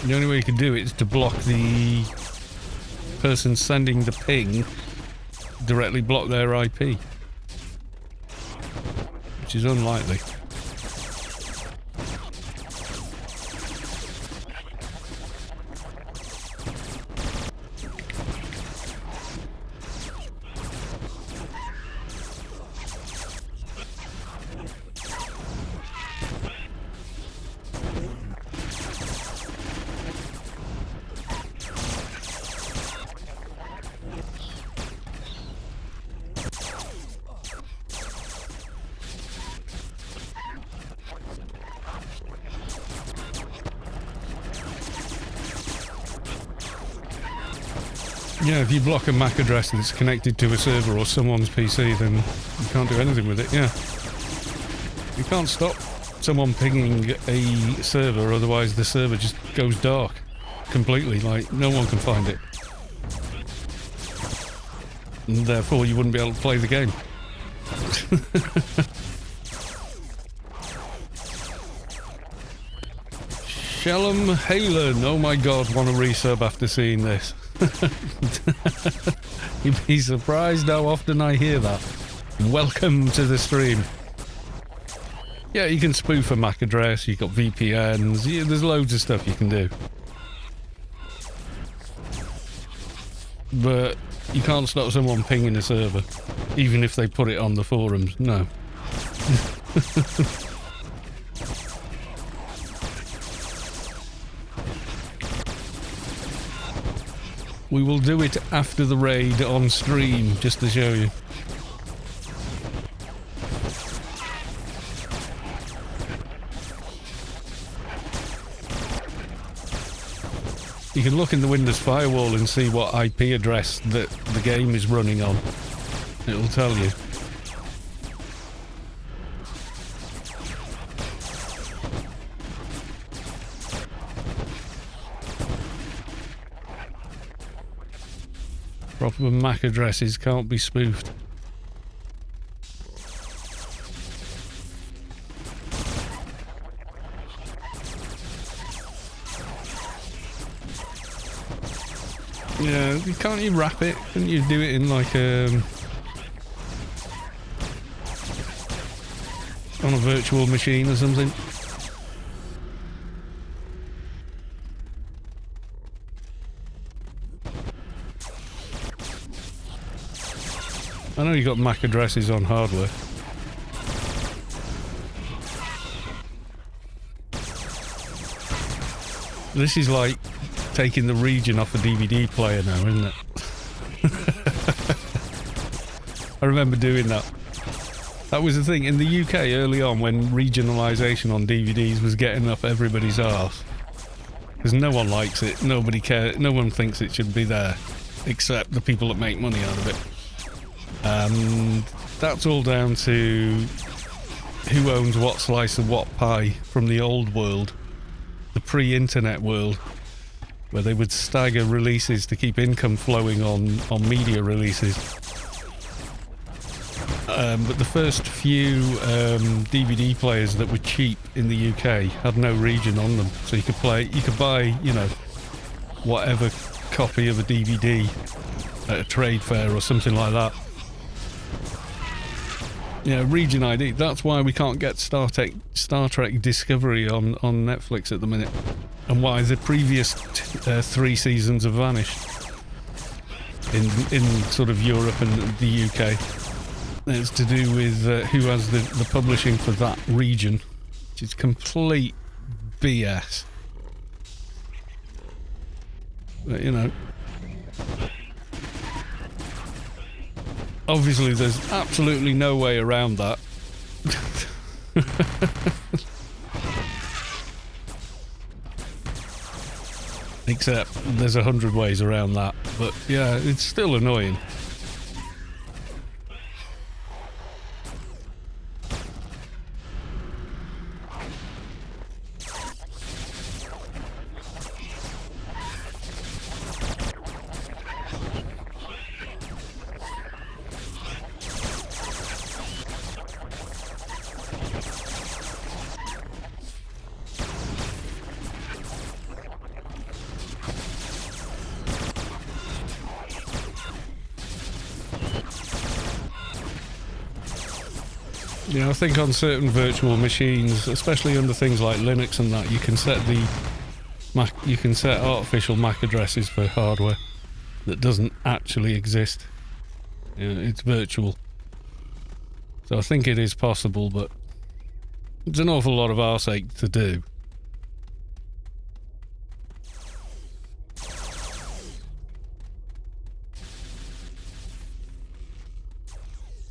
The only way you can do it is to block the person sending the ping, directly block their IP, which is unlikely. Yeah, if you block a MAC address that's connected to a server or someone's PC, then you can't do anything with it, yeah. You can't stop someone pinging a server, otherwise the server just goes dark completely, like no one can find it. And therefore you wouldn't be able to play the game. Helm Halen, oh my god, want a resub after seeing this. You'd be surprised how often I hear that. Welcome to the stream. Yeah, you can spoof a MAC address, you've got VPNs, yeah, there's loads of stuff you can do. But you can't stop someone pinging a server, even if they put it on the forums, no. We will do it after the raid on stream, just to show you. You can look in the Windows firewall and see what IP address that the game is running on. It'll tell you. Proper MAC addresses can't be spoofed. Yeah, can't you wrap it? Couldn't you do it in like on a virtual machine or something? I know you got MAC addresses on hardware. This is like taking the region off a DVD player now, isn't it? I remember doing that. That was the thing in the UK early on when regionalisation on DVDs was getting up everybody's arse. Because no one likes it, nobody cares, no one thinks it should be there, except the people that make money out of it. And that's all down to who owns what slice of what pie from the old world, the pre-internet world, where they would stagger releases to keep income flowing on media releases. But the first few DVD players that were cheap in the UK had no region on them, so you could buy, you know, whatever copy of a DVD at a trade fair or something like that. Yeah, region ID. That's why we can't get Star Trek Discovery on Netflix at the minute, and why the previous 3 seasons have vanished in sort of Europe and the UK. It's to do with who has the publishing for that region, which is complete BS. But, you know, obviously there's absolutely no way around that. except there's 100 ways around that. But yeah, it's still annoying. Yeah, I think on certain virtual machines, especially under things like Linux and that, you can set artificial MAC addresses for hardware that doesn't actually exist. Yeah, it's virtual. So I think it is possible, but it's an awful lot of arseache to do.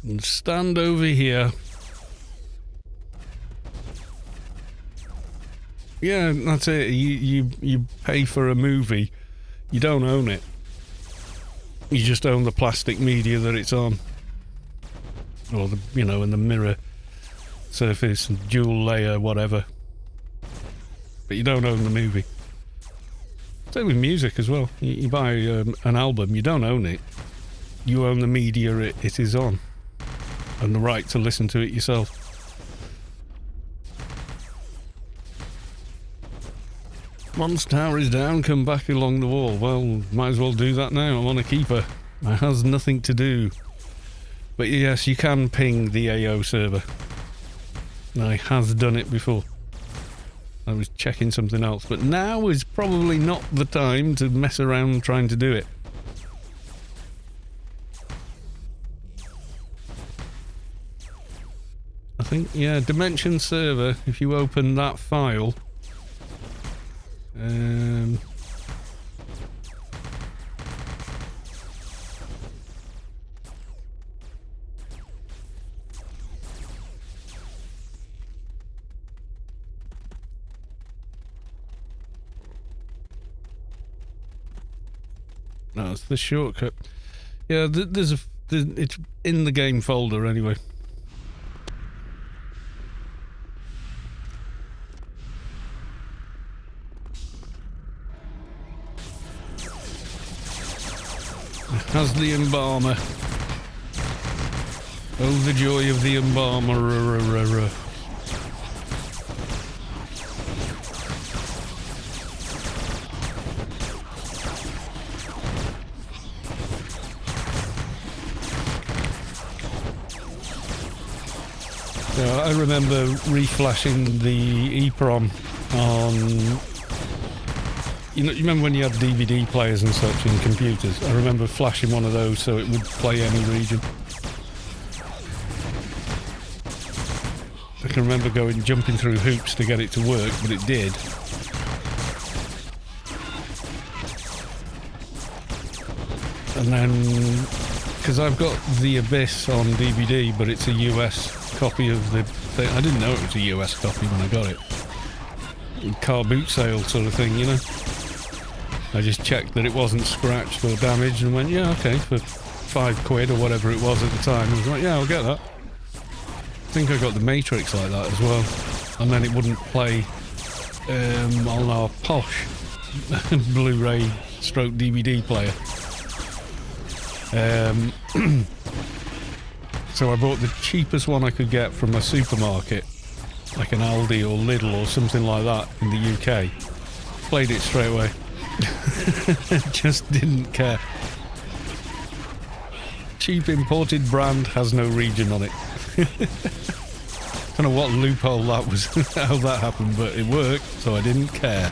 And stand over here. Yeah, that's it. You pay for a movie. You don't own it. You just own the plastic media that it's on. Or the, you know, and the mirror surface and dual layer, whatever. But you don't own the movie. Same with music as well. You buy an album, you don't own it. You own the media it is on. And the right to listen to it yourself. Once tower is down, come back along the wall. Well, might as well do that now. I'm on a keeper. It has nothing to do. But yes, you can ping the AO server. I has done it before. I was checking something else. But now is probably not the time to mess around trying to do it. I think, yeah, Dimension server, if you open that file... no, it's the shortcut. Yeah, it's in the game folder anyway. Has the embalmer. Oh, the joy of the embalmer. Yeah, I remember reflashing the EEPROM on... You know, you remember when you had DVD players and such in computers? I remember flashing one of those so it would play any region. I can remember jumping through hoops to get it to work, but it did. And then, because I've got The Abyss on DVD, but it's a US copy of the thing. I didn't know it was a US copy when I got it. Car boot sale sort of thing, you know? I just checked that it wasn't scratched or damaged and went, yeah, okay, for £5 or whatever it was at the time. I was like, yeah, I'll get that. I think I got the Matrix like that as well. And then it wouldn't play on our posh Blu-ray stroke DVD player. So I bought the cheapest one I could get from a supermarket, like an Aldi or Lidl or something like that in the UK. Played it straight away. Just didn't care. Cheap imported brand has no region on it. Don't know what loophole that was, how that happened, but it worked, so I didn't care.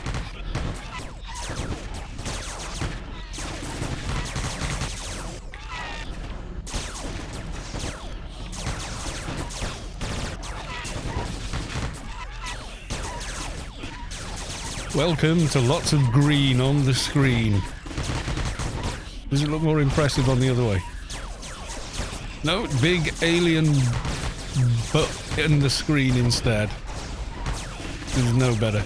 Welcome to lots of green on the screen. Does it look more impressive on the other way? No, big alien butt in the screen instead. This is no better.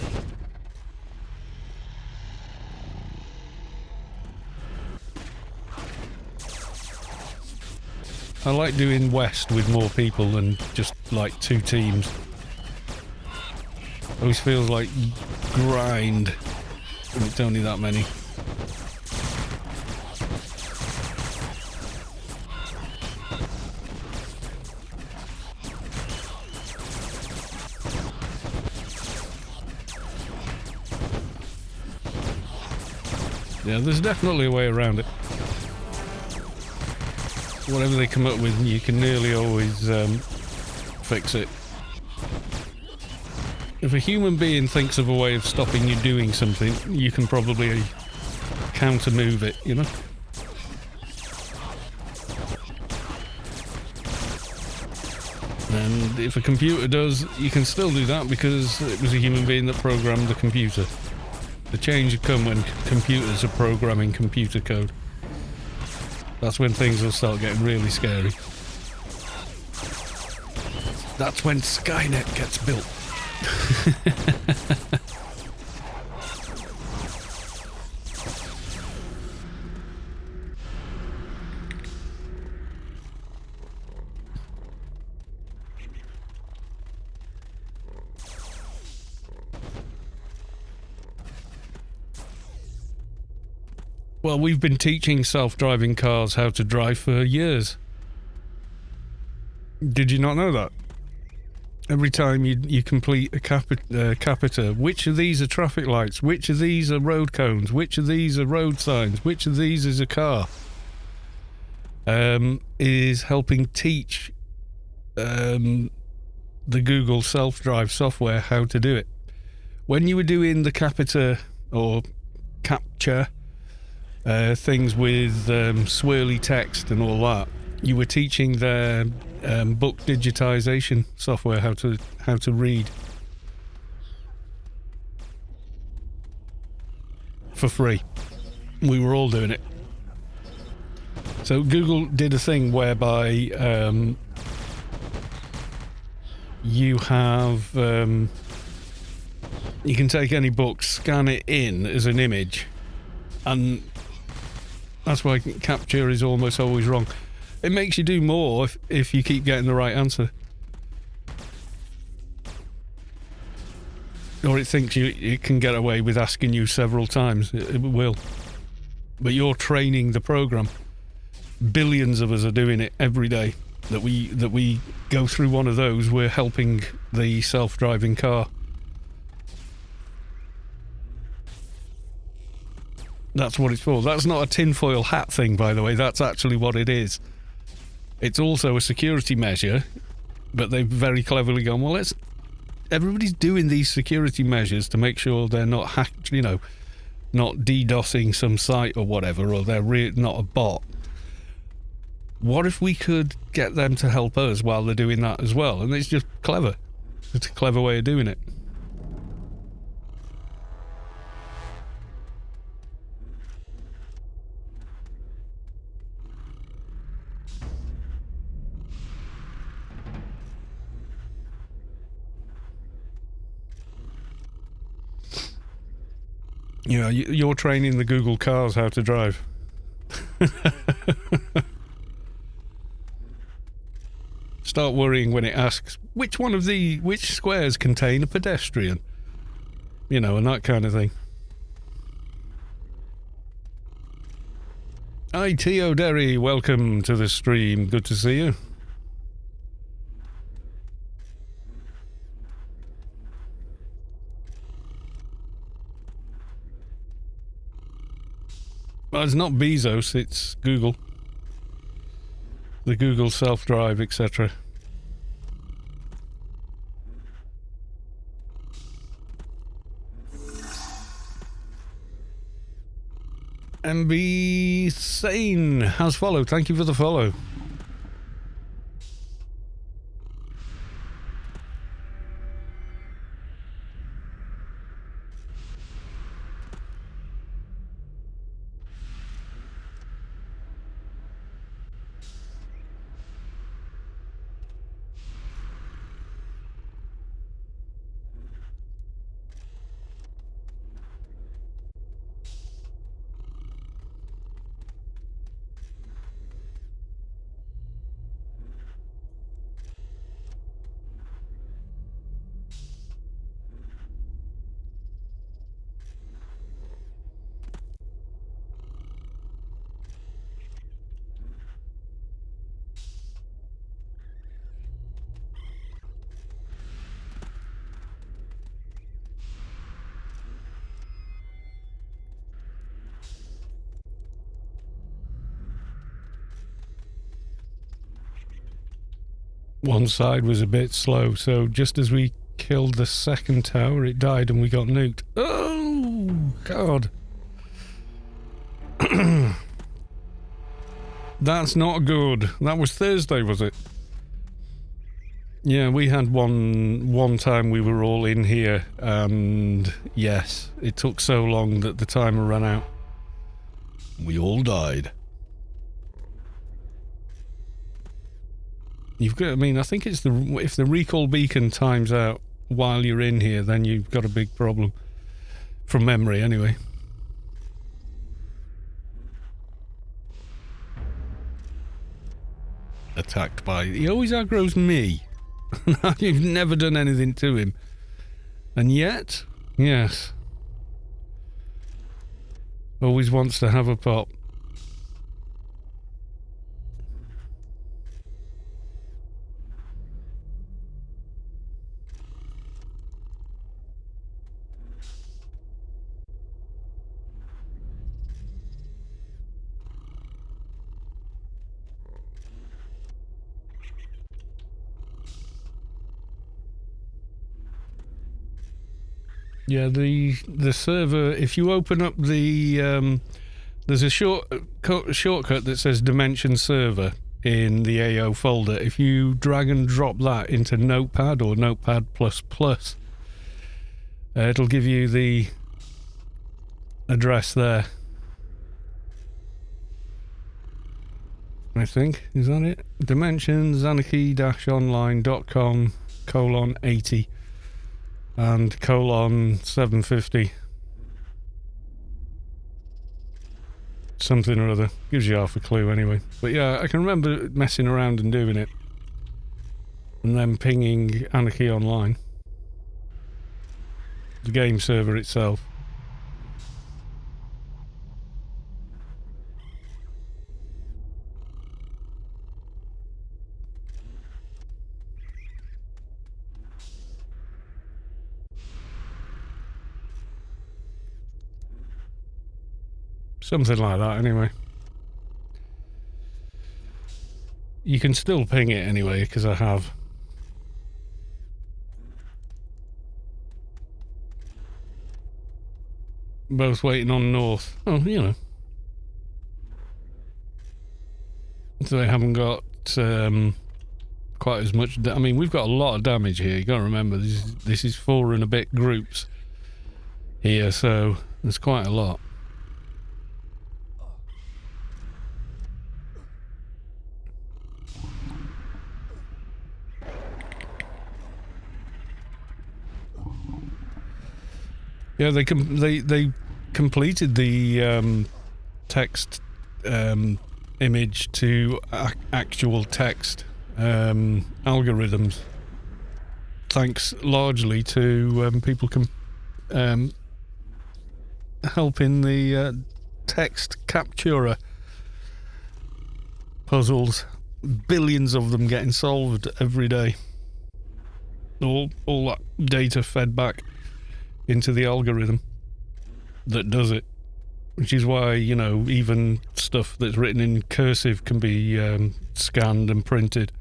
I like doing West with more people than just like 2 teams. Always feels like grind when it's only that many. Yeah, there's definitely a way around it. Whatever they come up with, you can nearly always fix it. If a human being thinks of a way of stopping you doing something, you can probably counter-move it, you know? And if a computer does, you can still do that because it was a human being that programmed the computer. The change will come when computers are programming computer code. That's when things will start getting really scary. That's when Skynet gets built. Well, we've been teaching self-driving cars how to drive for years. Did you not know that? Every time you complete a capita, which of these are traffic lights? Which of these are road cones? Which of these are road signs? Which of these is a car? Is helping teach the Google self-drive software how to do it. When you were doing the capita or capture things with swirly text and all that, you were teaching their book digitization software how to read for free. We were all doing it. So Google did a thing whereby you have you can take any book, scan it in as an image, and that's why capture is almost always wrong. It makes you do more if you keep getting the right answer. Or it thinks it can get away with asking you several times. It will. But you're training the program. Billions of us are doing it every day. That we go through one of those, we're helping the self-driving car. That's what it's for. That's not a tinfoil hat thing, by the way. That's actually what it is. It's also a security measure, but they've very cleverly gone, well, everybody's doing these security measures to make sure they're not hacked, you know, not DDoSing some site or whatever, or they're not a bot. What if we could get them to help us while they're doing that as well? And it's just clever. It's a clever way of doing it. Yeah, you're training the Google cars how to drive. Start worrying when it asks, which squares contain a pedestrian? You know, and that kind of thing. Hi, T.O. Derry, welcome to the stream. Good to see you. Well, it's not Bezos, it's Google. The Google self-drive, etc. MB Sane has followed. Thank you for the follow. one side was a bit slow, so just as we killed the second tower, it died and we got nuked. Oh, God. That's not good. That was Thursday, was it? Yeah, we had one time we were all in here, and yes, it took so long that the timer ran out. We all died. You've got, I mean, I think it's if the recall beacon times out while you're in here, then you've got a big problem. From memory, anyway. Attacked by... He always aggroes me. You've never done anything to him. And yet, yes. Always wants to have a pop. Yeah, the server, if you open up the, there's a shortcut that says Dimension Server in the AO folder. If you drag and drop that into Notepad or Notepad++, it'll give you the address there. I think, is that it? Dimensions, anarchy-online.com:80 and :750. Something or other. Gives you half a clue anyway. But yeah, I can remember messing around and doing it. And then pinging Anarchy Online. The game server itself. Something like that, anyway. You can still ping it anyway, because I have. Both waiting on North. Oh, you know. So they haven't got quite as much... I mean, we've got a lot of damage here. You got to remember, this is 4 and a bit groups here, so there's quite a lot. Yeah, they completed the text image to actual text algorithms, thanks largely to people helping the text capturer puzzles. Billions of them getting solved every day. All that data fed back into the algorithm that does it, which is why, you know, even stuff that's written in cursive can be scanned and printed.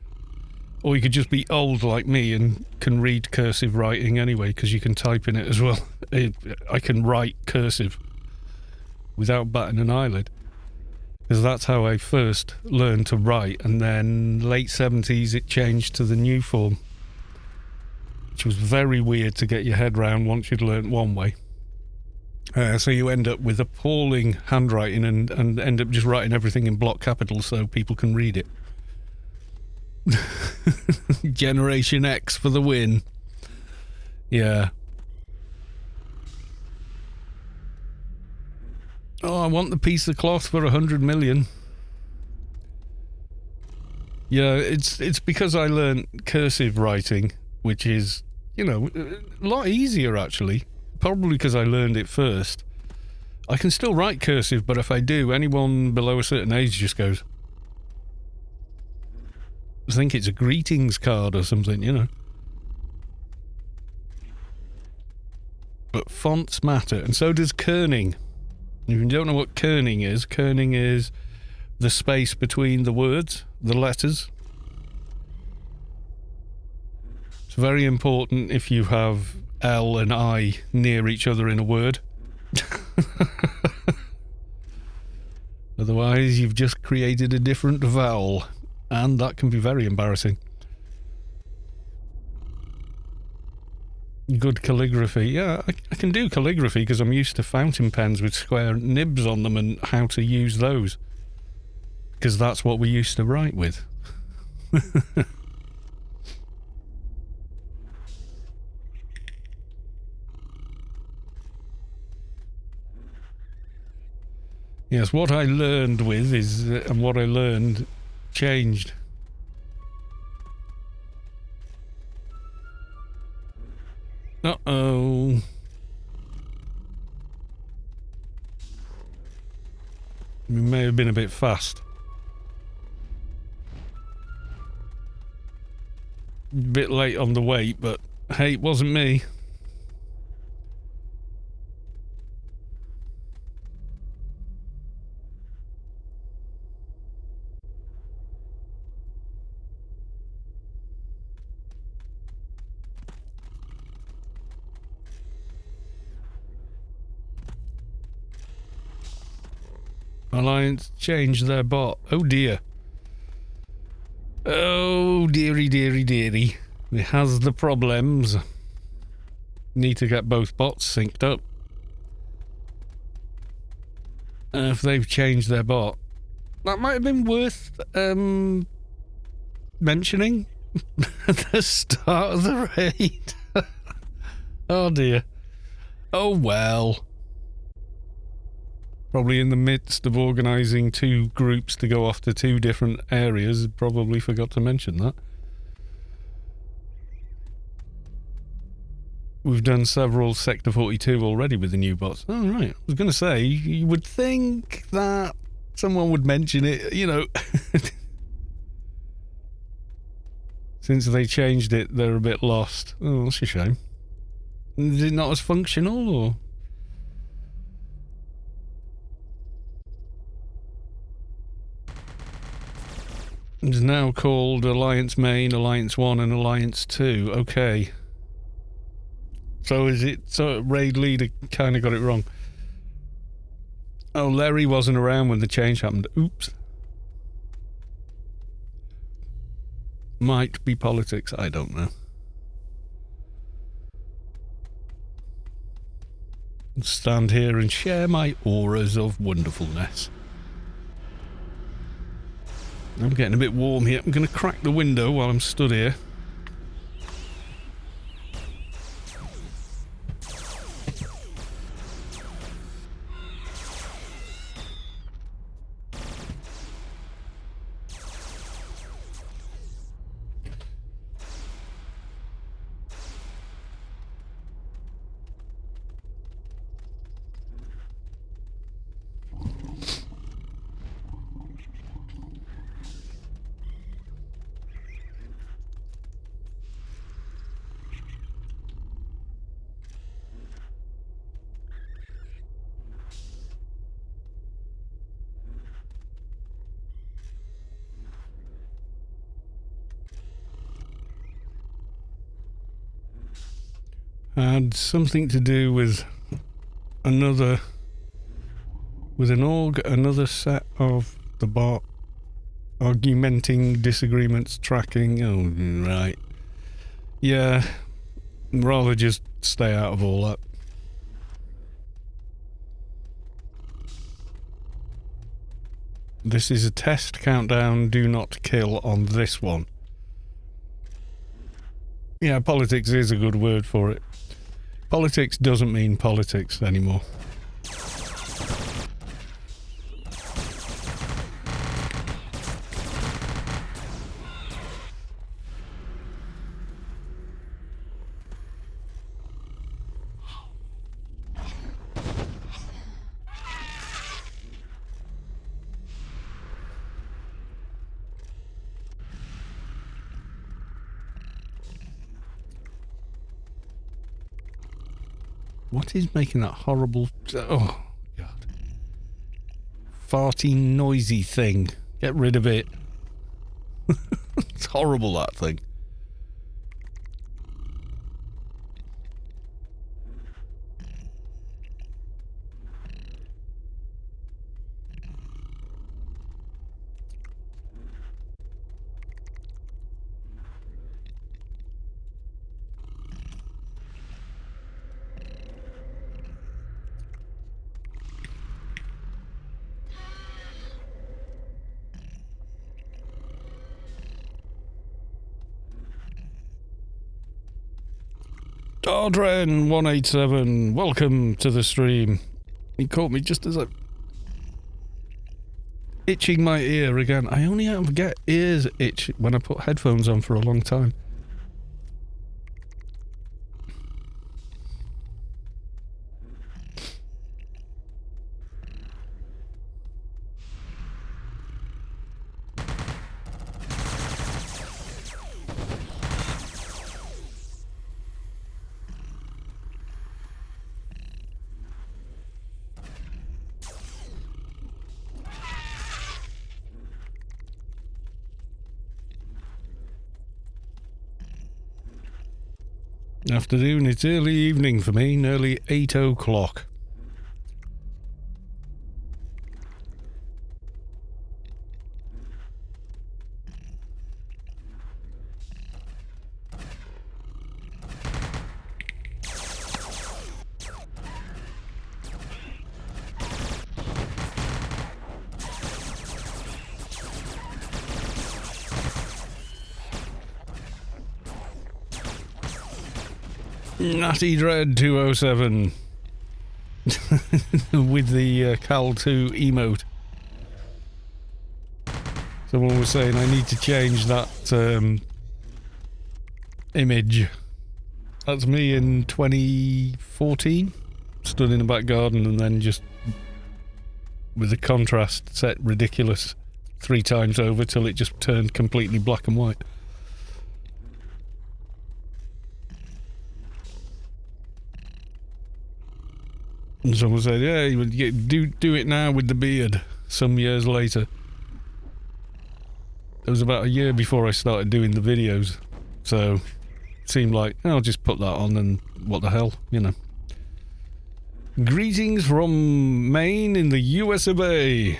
Or you could just be old like me and can read cursive writing anyway, because you can type in it as well. I can write cursive without batting an eyelid, because that's how I first learned to write, and then late 70s it changed to the new form, which was very weird to get your head round once you'd learnt one way. So you end up with appalling handwriting and end up just writing everything in block capitals so people can read it. Generation X for the win. Yeah. Oh, I want the piece of cloth for 100 million. Yeah, it's because I learnt cursive writing, which is, you know, a lot easier actually. Probably because I learned it first. I can still write cursive, but if I do, anyone below a certain age just goes, I think it's a greetings card or something, you know. But fonts matter, and so does kerning. If you don't know what kerning is the space between the words, the letters. very important if you have L and I near each other in a word. Otherwise, you've just created a different vowel, and that can be very embarrassing. Good calligraphy. Yeah, I can do calligraphy because I'm used to fountain pens with square nibs on them and how to use those. Because that's what we used to write with. Yes, what I learned with is, and what I learned changed. Uh-oh. We may have been a bit fast. A bit late on the wait, but hey, it wasn't me. Alliance changed their bot. Oh dear. Oh dearie dearie dearie. It has the problems. Need to get both bots synced up. If they've changed their bot. That might have been worth mentioning at the start of the raid. Oh dear. Oh well. Probably in the midst of organising two groups to go off to two different areas, probably forgot to mention that. We've done several Sector 42 already with the new bots. Oh, right. I was going to say, you would think that someone would mention it, you know. Since they changed it, they're a bit lost. Oh, that's a shame. Is it not as functional, or...? It's now called Alliance Main, Alliance 1 and Alliance 2. Okay. So is it... So Raid Leader kind of got it wrong. Oh, Larry wasn't around when the change happened. Oops. Might be politics, I don't know. I'll stand here and share my auras of wonderfulness. I'm getting a bit warm here. I'm going to crack the window while I'm stood here. Had something to do with another, with an another set of the bot argumenting, disagreements, tracking. Oh, right. Yeah, rather just stay out of all that. This is a test countdown, do not kill on this one. Yeah, politics is a good word for it. Politics doesn't mean politics anymore. What is making that horrible... Oh, God. Farty, noisy thing. Get rid of it. It's horrible, that thing. Dren187, welcome to the stream. He caught me just as I'm itching my ear again. I only ever get ears itch when I put headphones on for a long time. Afternoon, it's early evening for me, nearly 8 o'clock. Natty Dread 207 with the Cal 2 emote. Someone was saying I need to change that image. That's me in 2014, stood in the back garden and then just with the contrast set ridiculous 3 times over till it just turned completely black and white. And someone said, yeah, you would do it now with the beard some years later. It was about a year before I started doing the videos. So it seemed like, I'll just put that on and what the hell, you know. Greetings from Maine in the US of A.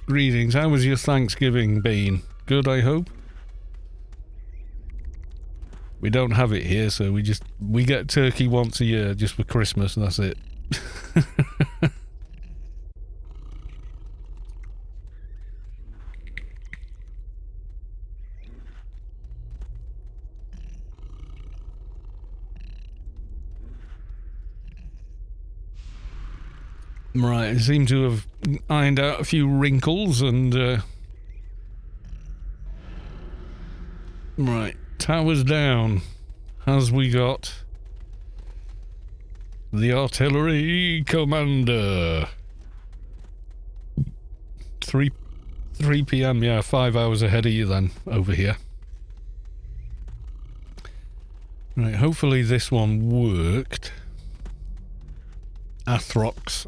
Greetings, how was your Thanksgiving been? Good, I hope? We don't have it here, so we get turkey once a year just for Christmas and that's it. Right, I seem to have ironed out a few wrinkles and right, towers down. Has we got the artillery commander? 3 p.m, yeah, 5 hours ahead of you then, over here. Right, hopefully this one worked. Athrox.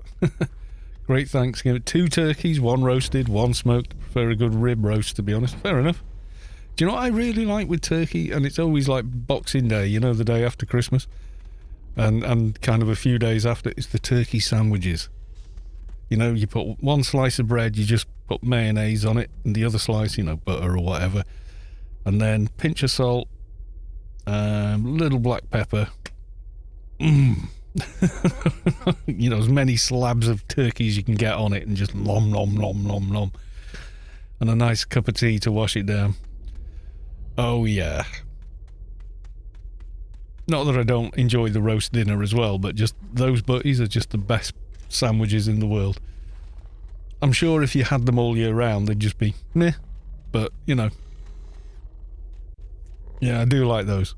Great Thanksgiving. 2 turkeys, 1 roasted, 1 smoked. Prefer a good rib roast, to be honest. Fair enough. Do you know what I really like with turkey? And it's always like Boxing Day, you know, the day after Christmas. And kind of a few days after, it's the turkey sandwiches. You know, you put 1 slice of bread, you just put mayonnaise on it, and the other slice, you know, butter or whatever. And then pinch of salt, little black pepper. Mmm. You know, as many slabs of turkey as you can get on it and just nom nom nom nom nom. And a nice cup of tea to wash it down. Oh yeah. Not that I don't enjoy the roast dinner as well, but just those butties are just the best sandwiches in the world. I'm sure if you had them all year round, they'd just be meh. But, you know. Yeah, I do like those.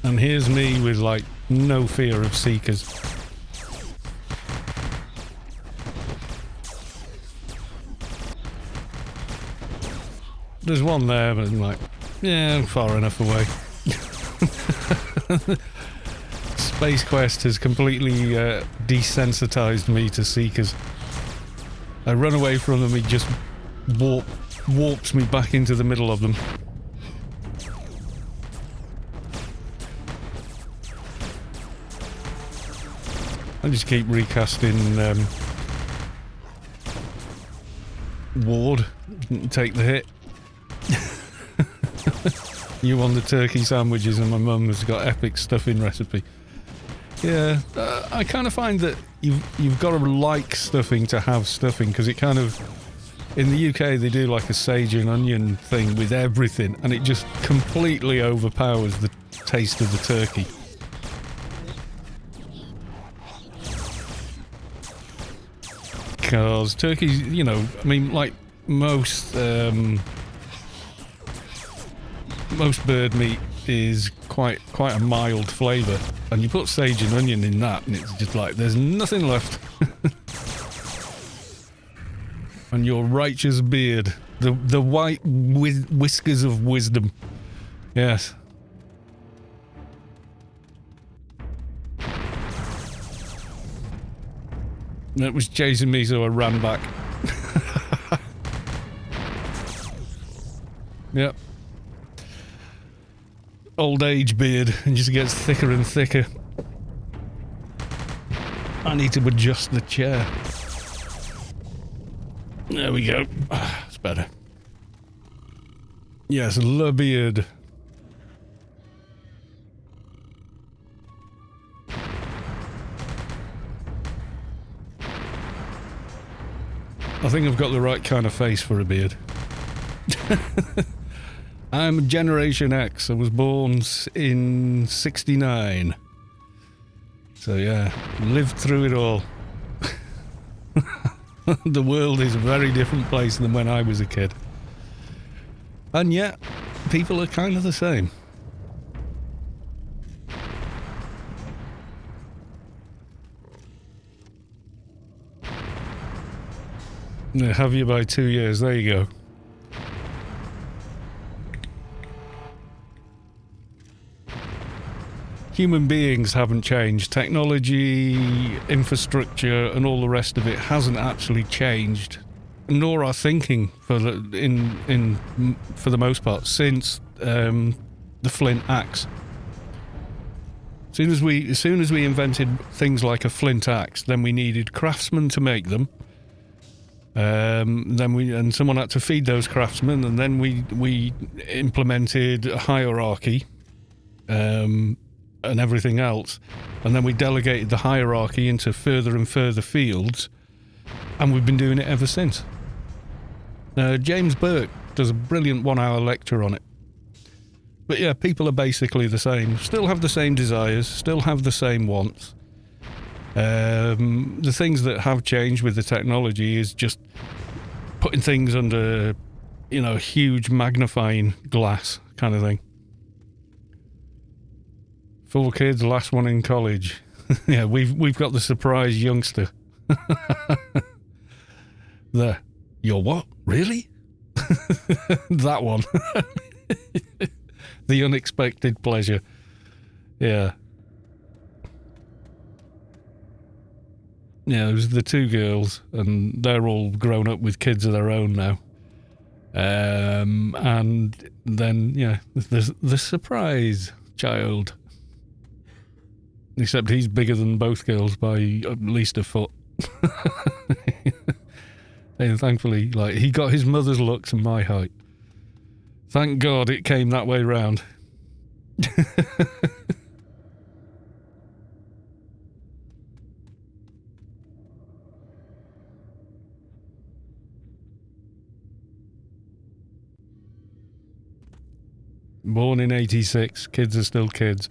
And here's me with, like, no fear of seekers. There's one there, but I'm like, yeah, I'm far enough away. Space Quest has completely desensitized me to seekers. I run away from them, he just warps me back into the middle of them. I just keep recasting Ward, take the hit. You want the turkey sandwiches and my mum has got epic stuffing recipe. Yeah, I kind of find that you've got to like stuffing to have stuffing, because it kind of... In the UK they do like a sage and onion thing with everything, and it just completely overpowers the taste of the turkey. Because turkeys, you know, I mean, like most bird meat is quite a mild flavour, and you put sage and onion in that, and it's just like there's nothing left. And your righteous beard, the white whiskers of wisdom, yes. It was chasing me, so I ran back. Yep. Old age beard, and just gets thicker and thicker. I need to adjust the chair. There we go. It's better. Yes, le beard. I think I've got the right kind of face for a beard. I'm Generation X. I was born in 69. So yeah, lived through it all. The world is a very different place than when I was a kid. And yet, people are kind of the same. Have you by 2 years, there you go. Human beings haven't changed. Technology, infrastructure, and all the rest of it hasn't actually changed, nor our thinking for the most part since the flint axe. As soon as we invented things like a flint axe, then we needed craftsmen to make them. Then someone had to feed those craftsmen, and then we implemented a hierarchy. And everything else, and then we delegated the hierarchy into further and further fields, and we've been doing it ever since. James Burke does a brilliant 1-hour lecture on it. But yeah, people are basically the same, still have the same desires, still have the same wants. The things that have changed with the technology is just putting things under, you know, huge magnifying glass kind of thing. 4 kids, last one in college. Yeah, we've got the surprise youngster. You're what? Really? That one. The unexpected pleasure. Yeah. Yeah, it was the 2 girls, and they're all grown up with kids of their own now. And then, yeah, the surprise child. Except he's bigger than both girls by at least a foot. And thankfully, like, he got his mother's looks and my height. Thank God it came that way round. Born in 86, kids are still kids.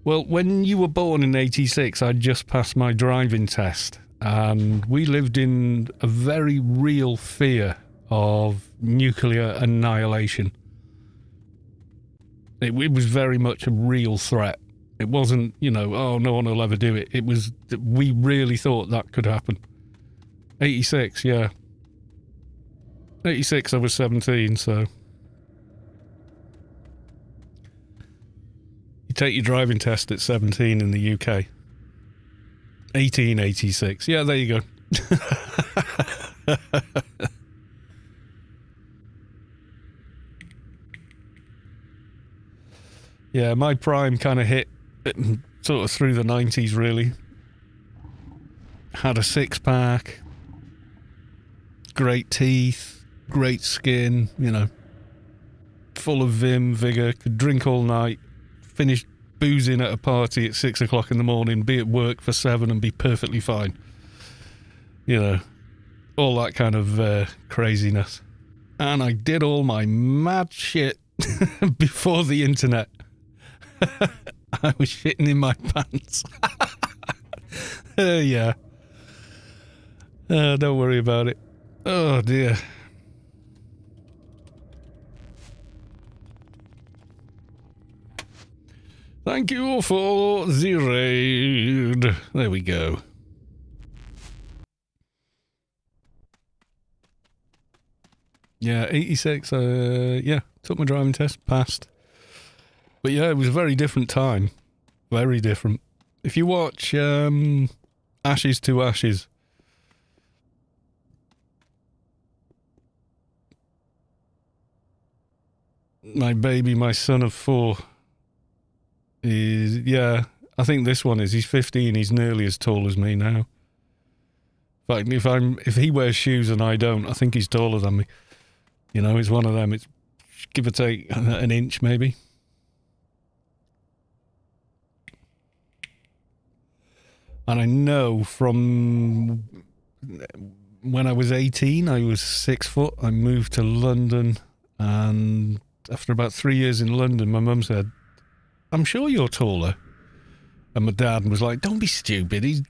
Well, when you were born in 86, I'd just passed my driving test, and we lived in a very real fear of nuclear annihilation. It was very much a real threat. It wasn't, you know, oh, no one will ever do it. It was, we really thought that could happen. 86, yeah. 86, I was 17, so... Take your driving test at 17 in the UK. 1886. Yeah, there you go. Yeah, my prime kind of hit sort of through the 90s, really. Had a six-pack, great teeth, great skin, you know, full of vim, vigour, could drink all night, finish boozing at a party at 6 o'clock in the morning, be at work for 7 and be perfectly fine. You know, all that kind of craziness. And I did all my mad shit before the internet. I was shitting in my pants. Yeah. Don't worry about it. Oh dear. Thank you for the raid. There we go. Yeah, 86, yeah, took my driving test, passed. But yeah, it was a very different time. Very different. If you watch Ashes to Ashes, my baby, my son of 4, is, yeah, I think this one is, he's 15, he's nearly as tall as me now. In fact, if he wears shoes and I don't, I think he's taller than me. You know, it's one of them, it's give or take an inch maybe. And I know from when I was 18, I was 6 foot. I moved to London, and after about 3 years in London, my mum said, I'm sure you're taller. And my dad was like, don't be stupid. He's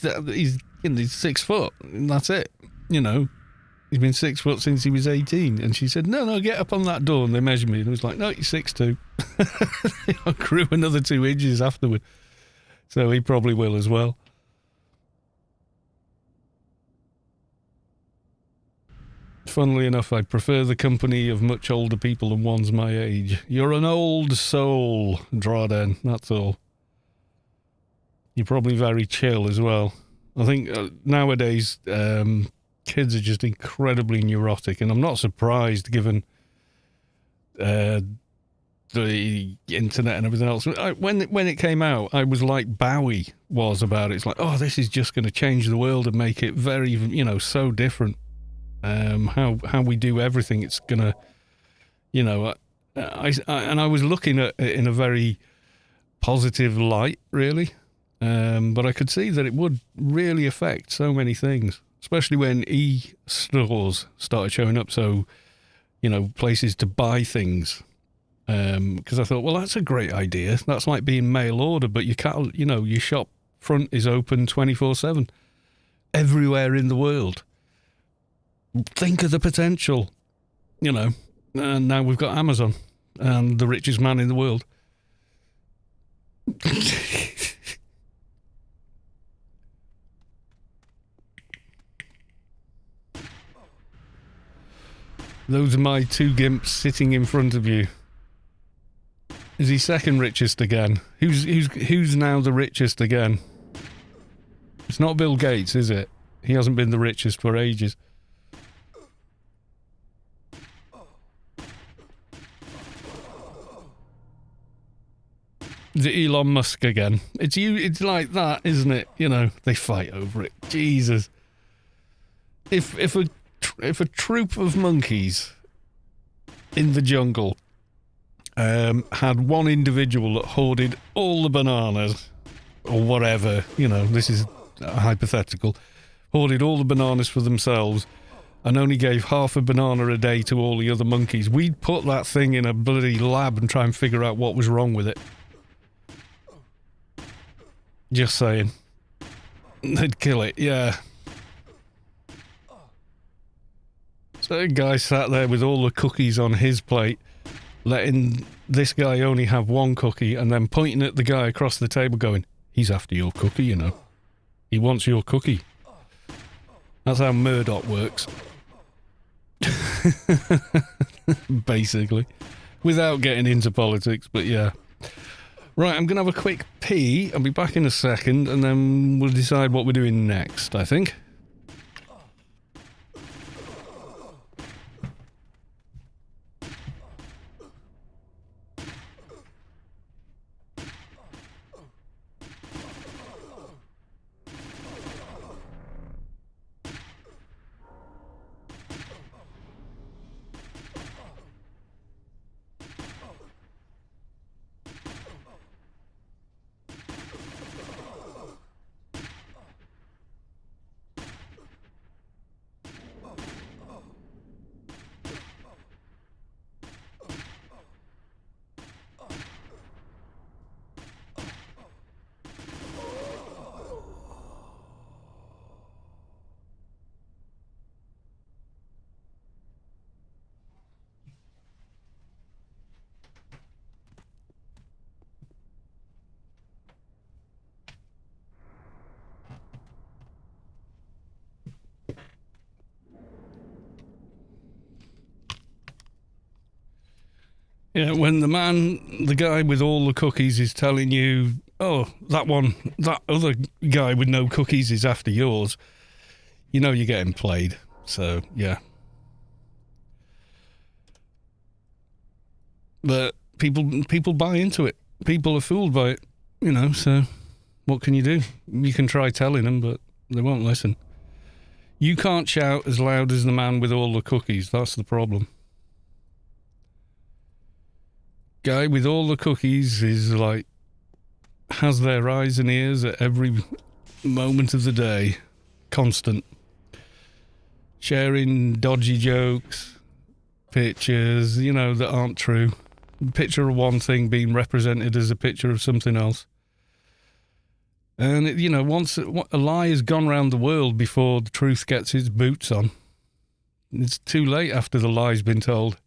6 foot, and that's it. You know, he's been 6 foot since he was 18. And she said, no, get up on that door. And they measured me, and I was like, no, you're 6'2". I grew another 2 inches afterward. So he probably will as well. Funnily enough, I prefer the company of much older people than ones my age. You're an old soul, Drawden, that's all. You're probably very chill as well. I think nowadays, kids are just incredibly neurotic, and I'm not surprised given the internet and everything else. When it came out, I was like Bowie was about it. It's like, oh, this is just going to change the world and make it very, you know, so different. How we do everything, it's gonna, you know, I was looking at it in a very positive light, really, but I could see that it would really affect so many things, especially when e-stores started showing up, so, you know, places to buy things, because I thought, well, that's a great idea. That's like being mail order, but you can't, you know, your shop front is open 24/7 everywhere in the world. Think of the potential, you know, and now we've got Amazon and the richest man in the world. Those are my 2 gimps sitting in front of you. Is he second richest again? Who's now the richest again? It's not Bill Gates, is it? He hasn't been the richest for ages. Is it Elon Musk again? It's like that, isn't it? You know, they fight over it. Jesus. If a troop of monkeys in the jungle had one individual that hoarded all the bananas, or whatever, you know, this is hypothetical, hoarded all the bananas for themselves and only gave half a banana a day to all the other monkeys, we'd put that thing in a bloody lab and try and figure out what was wrong with it. Just saying. They'd kill it, yeah. So a guy sat there with all the cookies on his plate, letting this guy only have one cookie, and then pointing at the guy across the table going, he's after your cookie, you know. He wants your cookie. That's how Murdoch works. Basically. Without getting into politics, but yeah. Right, I'm going to have a quick pee. I'll be back in a second, and then we'll decide what we're doing next, I think. Yeah, when the guy with all the cookies is telling you, oh, that other guy with no cookies is after yours, you know you're getting played. So, yeah. But people buy into it. People are fooled by it, you know, so what can you do? You can try telling them, but they won't listen. You can't shout as loud as the man with all the cookies. That's the problem. Guy with all the cookies is like, has their eyes and ears at every moment of the day. Constant. Sharing dodgy jokes, pictures, you know, that aren't true. A picture of one thing being represented as a picture of something else. And, you know, once a lie has gone round the world before the truth gets its boots on, it's too late after the lie's been told.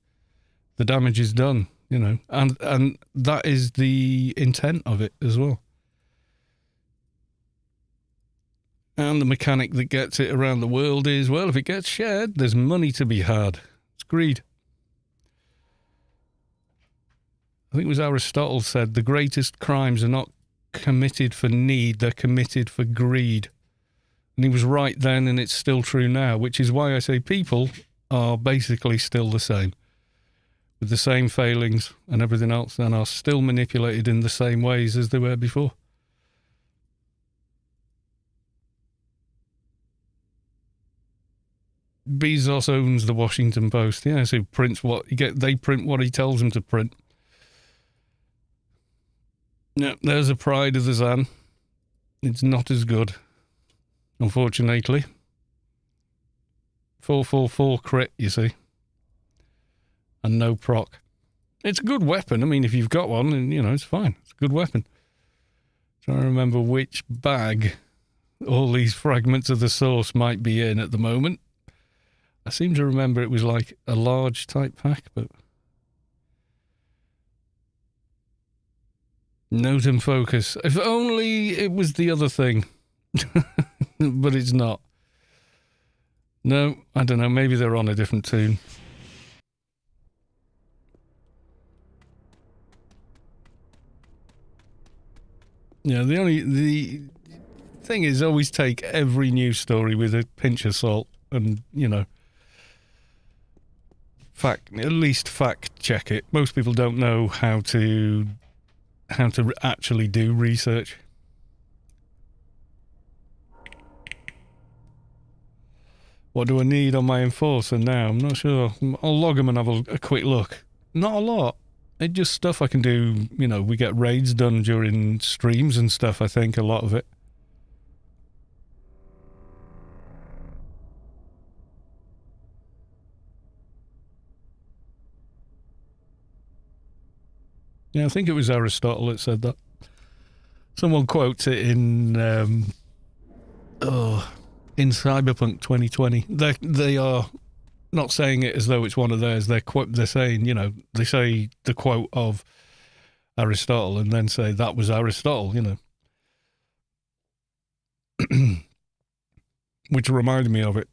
The damage is done, you know, and that is the intent of it as well. And the mechanic that gets it around the world is, well, if it gets shared, there's money to be had. It's greed. I think it was Aristotle said the greatest crimes are not committed for need, they're committed for greed. And he was right then, and it's still true now, which is why I say people are basically still the same, with the same failings and everything else, and are still manipulated in the same ways as they were before. Bezos owns the Washington Post. Yeah, so prints what they print what he tells them to print. Yeah, there's a pride of the Zan. It's not as good, unfortunately. 444 crit, you see. And no proc. It's a good weapon. I mean, if you've got one, and you know, it's fine. It's a good weapon. Trying to remember which bag all these fragments of the source might be in at the moment. I seem to remember it was like a large type pack, but note and focus. If only it was the other thing. But it's not. No, I don't know. Maybe they're on a different tune. Yeah, the thing is, always take every news story with a pinch of salt, and you know, at least fact check it. Most people don't know how to actually do research. What do I need on my enforcer now? I'm not sure. I'll log them and have a quick look. Not a lot. It's just stuff I can do. You know, we get raids done during streams and stuff, I think, a lot of it. Yeah, I think it was Aristotle that said that. Someone quotes it in Cyberpunk 2020. They are not saying it as though it's one of theirs. They're saying, you know, they say the quote of Aristotle and then say that was Aristotle, you know. Which reminded me of it.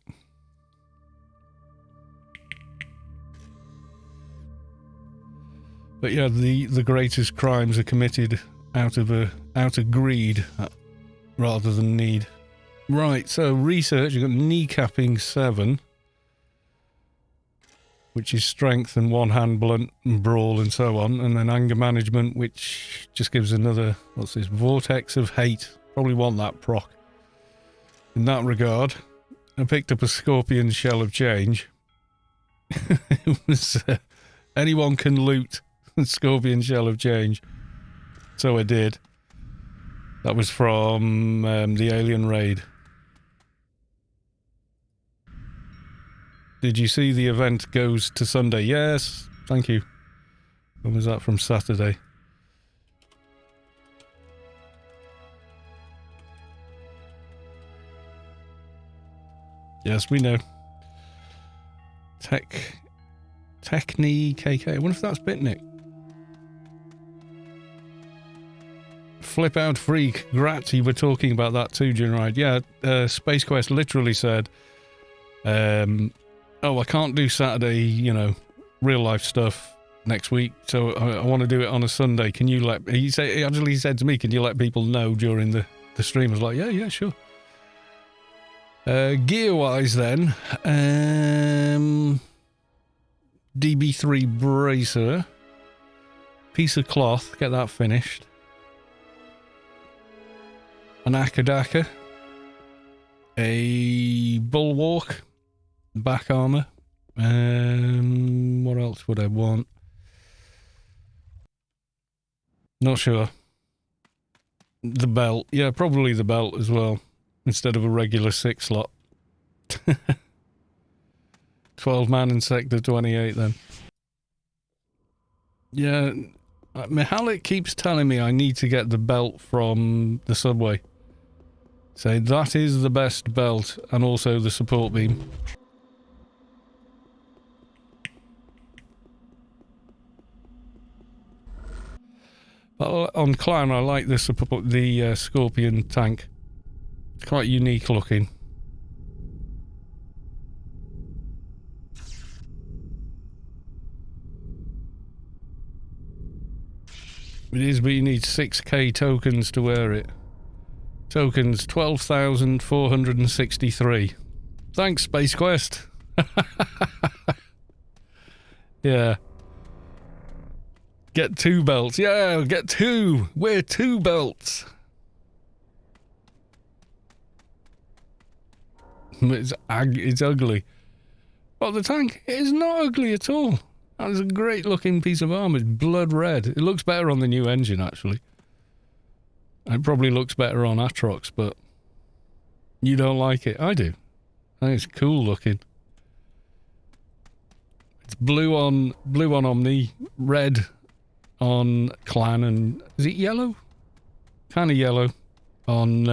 But yeah, the greatest crimes are committed out of greed rather than need. Right, so research, you've got kneecapping 7, which is strength and one-hand blunt and brawl and so on, and then anger management, which just gives another, what's this, vortex of hate. Probably want that proc. In that regard, I picked up a scorpion shell of change. It was, anyone can loot a scorpion shell of change. So I did. That was from the Alien Raid. Did you see the event goes to Sunday? Yes, thank you. When was that from Saturday? Yes, we know. Techni KK. I wonder if that's Bitnik. Flip out freak. Grat, you were talking about that too during the ride. Yeah, Space Quest literally said, oh, I can't do Saturday, you know, real life stuff next week. So I want to do it on a Sunday. Can you let... He actually said to me, can you let people know during the stream? I was like, yeah, sure. Gear-wise then, DB3 bracer, piece of cloth, get that finished. An akadaka, a bulwark, back armor. What else would I want? Not sure. The belt, yeah, probably the belt as well, instead of a regular 6 slot. 12 man in sector 28 then. Yeah, Mihalik keeps telling me I need to get the belt from the subway. Say that is the best belt, and also the support beam. But on Clan, I like the Scorpion tank. It's quite unique looking. It is, but you need 6k tokens to wear it. Tokens 12,463. Thanks, Space Quest. Yeah. Get 2 belts. Yeah, get 2. Wear 2 belts. It's ugly. But the tank is not ugly at all. That is a great looking piece of armor. It's blood red. It looks better on the new engine, actually. It probably looks better on Atrox, but you don't like it. I do. I think it's cool looking. It's blue on Omni, red on Clan, and is it yellow? Kind of yellow on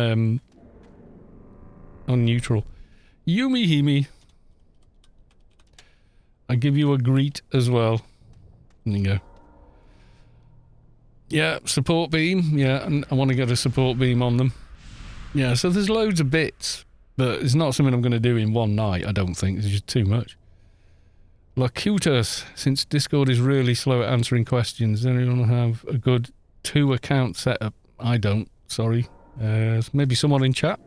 neutral. Yumi Himi. I give you a greet as well. There you go. Yeah, support beam. Yeah, and I want to get a support beam on them. Yeah, so there's loads of bits, but it's not something I'm going to do in one night, I don't think. It's just too much. Locutus, since Discord is really slow at answering questions, does anyone have a good 2 account setup? I don't, sorry. Maybe someone in chat?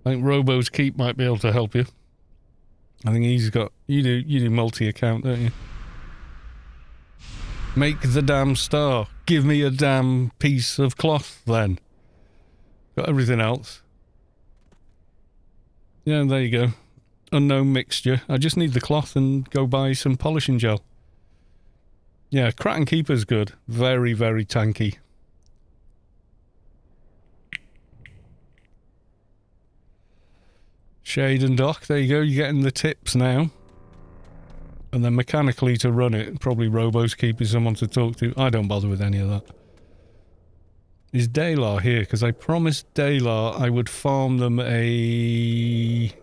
I think Robo's Keep might be able to help you. I think he's got... You do multi-account, don't you? Make the damn star. Give me a damn piece of cloth, then. Got everything else. Yeah, there you go. Unknown mixture. I just need the cloth and go buy some polishing gel. Yeah, Kraken Keeper's good. Very, very tanky. Shade and Dock, there you go, you're getting the tips now. And then mechanically to run it, probably Robo's Keep is someone to talk to. I don't bother with any of that. Is Deylaw here? Because I promised Deylaw I would farm them a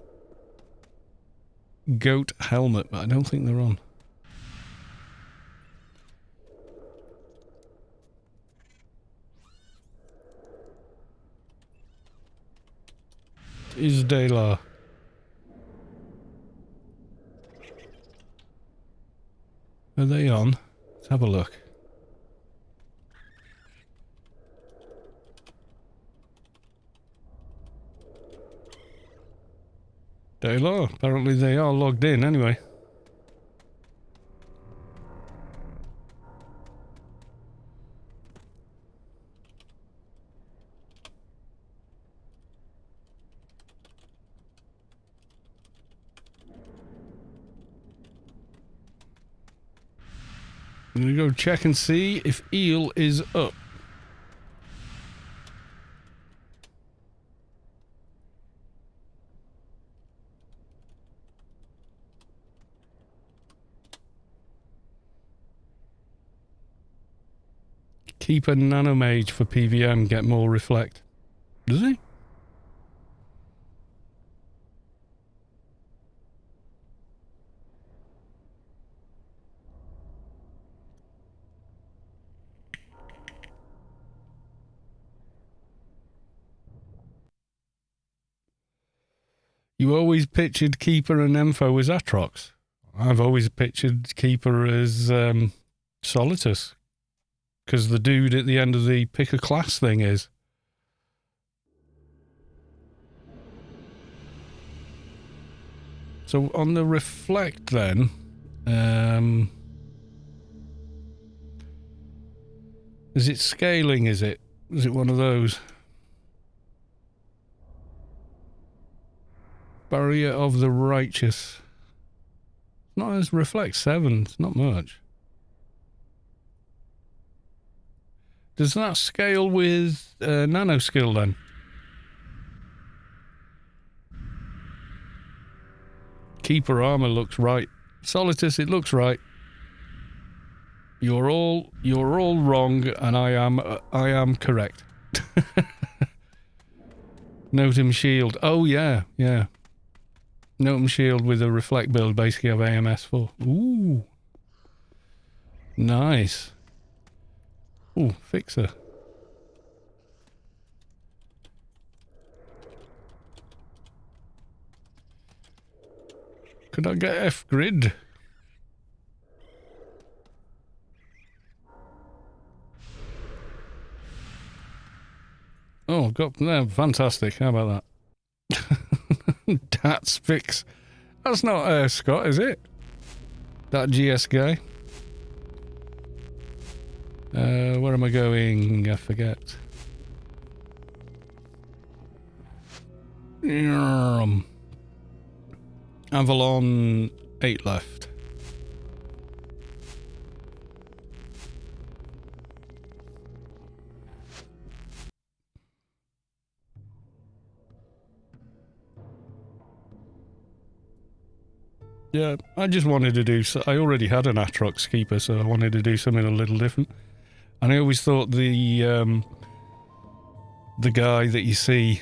goat helmet, but I don't think they're on. Is Deylaw? Are they on? Let's have a look. Deylaw, apparently they are logged in anyway. I'm gonna go check and see if Eel is up. Keep a nanomage for PVM, get more reflect. Does he? You always pictured Keeper and Enfo as Atrox. I've always pictured Keeper as Solitus, because the dude at the end of the pick a class thing is. So on the reflect then, is it scaling, is it? Is it one of those? Barrier of the Righteous. Not as reflect 7, it's not much. Does that scale with nano skill then? Keeper armor looks right. Solitus, it looks right. You're all wrong, and I am correct. Notum shield. Oh yeah. Notum shield with a reflect build, basically have AMS 4. Ooh. Nice. Ooh, fixer. Could I get F grid? Oh, got there. Fantastic. How about that? That's fix. That's not Scott, is it? That GS guy. Where am I going? I forget. Avalon 8 left. Yeah, I just wanted to do... I already had an Atrox Keeper, so I wanted to do something a little different. And I always thought the guy that you see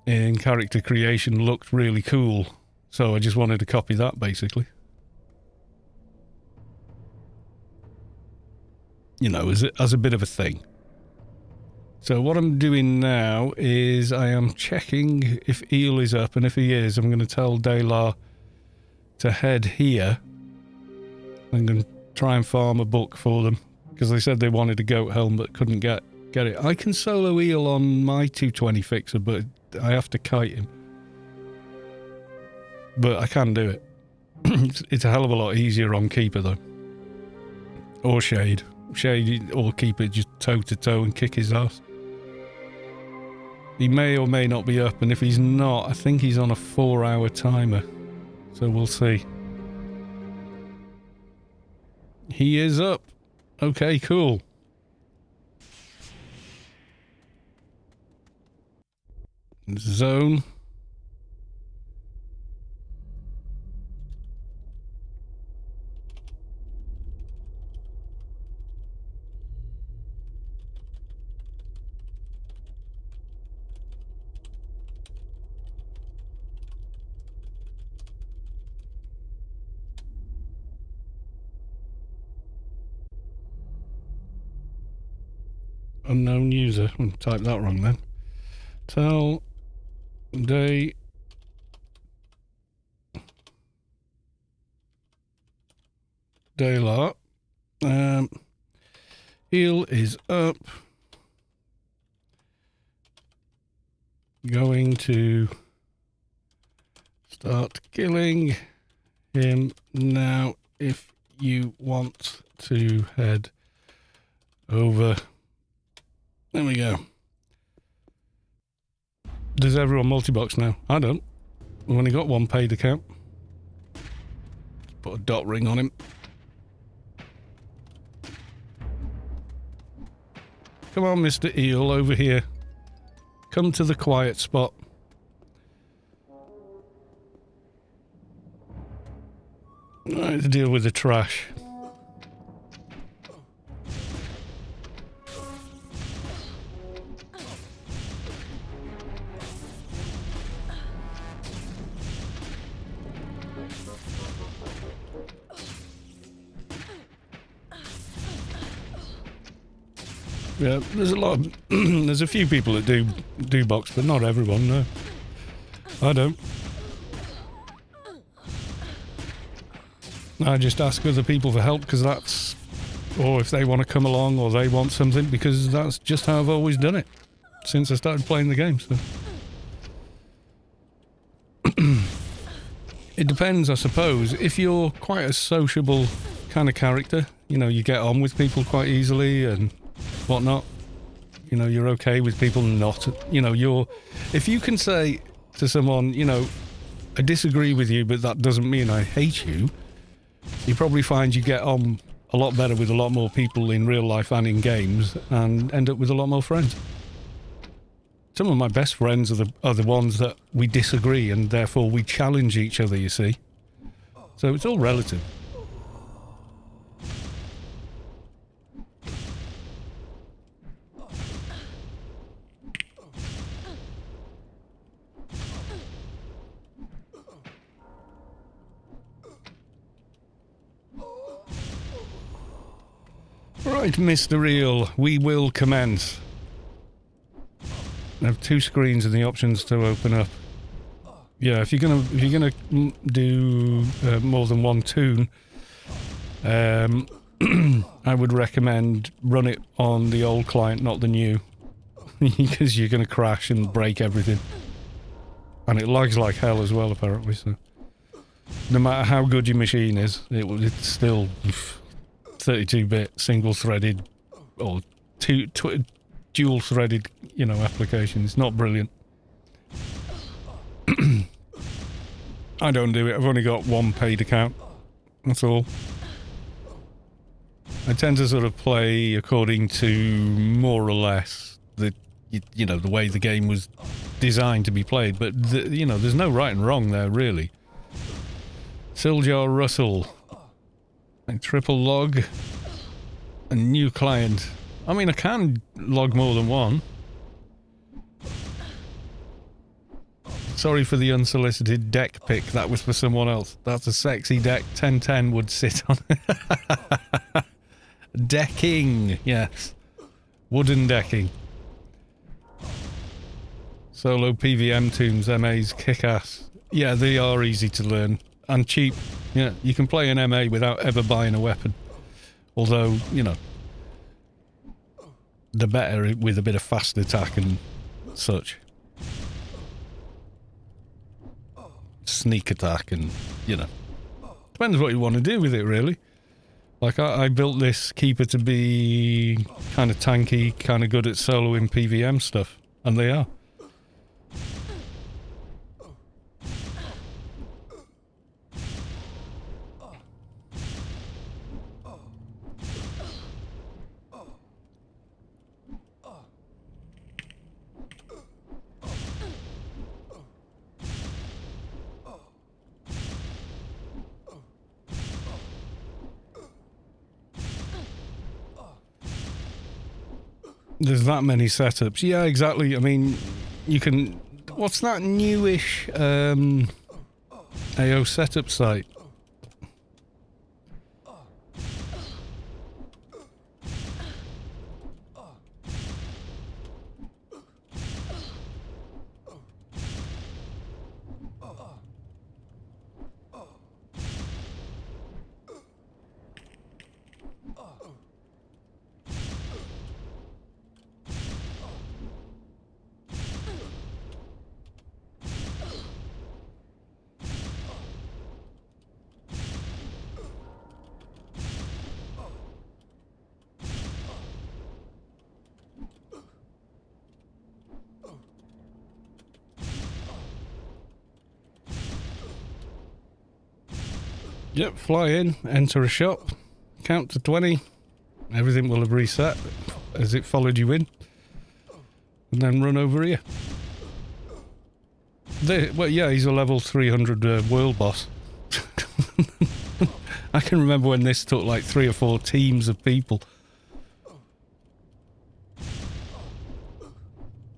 in character creation looked really cool. So I just wanted to copy that, basically. You know, as a bit of a thing. So what I'm doing now is I am checking if Eel is up, and if he is, I'm going to tell Deylaw to head here. I'm going to try and farm a book for them, because they said they wanted a goat helm but couldn't get it. I can solo Eel on my 220 fixer, but I have to kite him. But I can do it. It's a hell of a lot easier on Keeper though. Or Shade. Shade or Keeper just toe to toe and kick his ass. He may or may not be up, and if he's not, I think he's on a 4-hour timer. So we'll see. He is up. Okay, cool. Zone. Unknown user. I'll type that wrong then. Tell Deylaw. Eel is up. Going to start killing him now if you want to head over. There we go. Does everyone multi-box now? I don't. We've only got one paid account. Put a dot ring on him. Come on, Mr. Eel, over here. Come to the quiet spot. Right, to deal with the trash. Yeah, there's a lot of, there's a few people that do box, but not everyone, no. I don't. I just ask other people for help because that's, or if they want to come along or they want something, because that's just how I've always done it since I started playing the game. So it depends, I suppose. If you're quite a sociable kind of character, you know, you get on with people quite easily and whatnot. You know, you're okay with people not, you know, if you can say to someone, you know, I disagree with you, but that doesn't mean I hate you, you probably find you get on a lot better with a lot more people in real life and in games and end up with a lot more friends. Some of my best friends are the ones that we disagree and therefore we challenge each other, you see. So it's all relative. Right, Mr. Eel, we will commence. I have 2 screens and the options to open up. Yeah, if you're gonna do more than one tune, I would recommend run it on the old client, not the new, because you're gonna crash and break everything, and it lags like hell as well, apparently. So, no matter how good your machine is, it's still 32-bit single-threaded or dual-threaded, you know, application. It's not brilliant. I don't do it. I've only got one paid account. That's all. I tend to sort of play according to more or less the, you know, the way the game was designed to be played. But you know, there's no right and wrong there, really. Siljar Russell. And triple log. A new client. I mean, I can log more than one. Sorry for the unsolicited deck pick. That was for someone else. That's a sexy deck 1010 would sit on. Decking, yes. Wooden decking. Solo PVM tunes, MAs, kick-ass. Yeah, they are easy to learn. And cheap. Yeah, you can play an MA without ever buying a weapon. Although, you know, the better with a bit of fast attack and such. Sneak attack and, you know. Depends what you want to do with it, really. Like, I built this keeper to be kind of tanky, kind of good at soloing PVM stuff. And they are. There's that many setups. Yeah, exactly. I mean, you can... What's that newish AO setup site? Yep, fly in, enter a shop, count to 20, everything will have reset as it followed you in, and then run over here. Well, yeah, he's a level 300 world boss. I can remember when this took like 3 or 4 teams of people.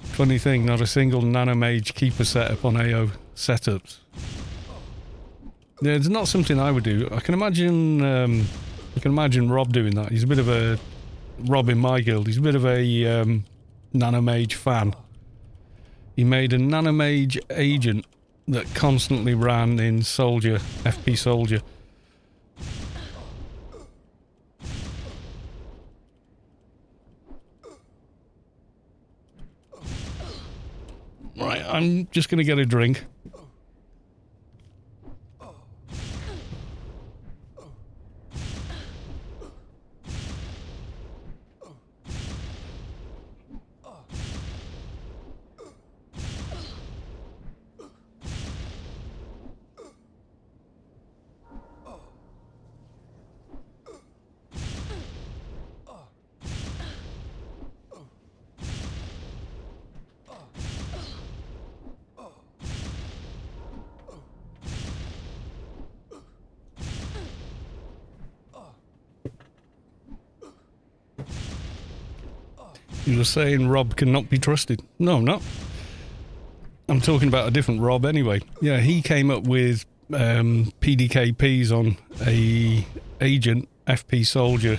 Funny thing, not a single nanomage keeper setup on AO setups. Yeah, it's not something I would do. I can imagine Rob doing that. He's a bit of a... Rob in my guild, he's a bit of a nanomage fan. He made a nanomage agent that constantly ran in Soldier, FP Soldier. Right, I'm just going to get a drink. You were saying Rob cannot be trusted. No, I'm not. I'm talking about a different Rob anyway. Yeah, he came up with PDKPs on a agent, FP soldier.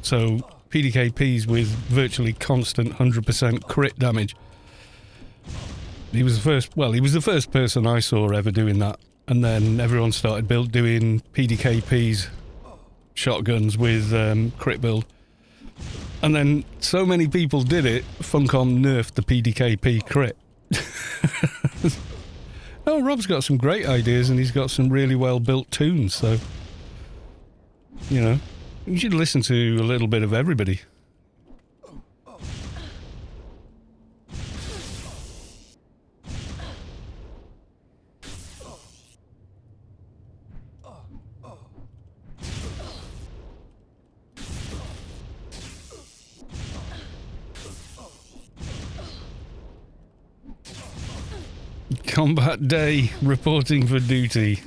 So PDKPs with virtually constant 100% crit damage. He was the first person I saw ever doing that. And then everyone started doing PDKPs, shotguns with crit build. And then so many people did it, Funcom nerfed the PDKP crit. Oh, Rob's got some great ideas and he's got some really well built tunes, so you know, you should listen to a little bit of everybody. Combat day, reporting for duty.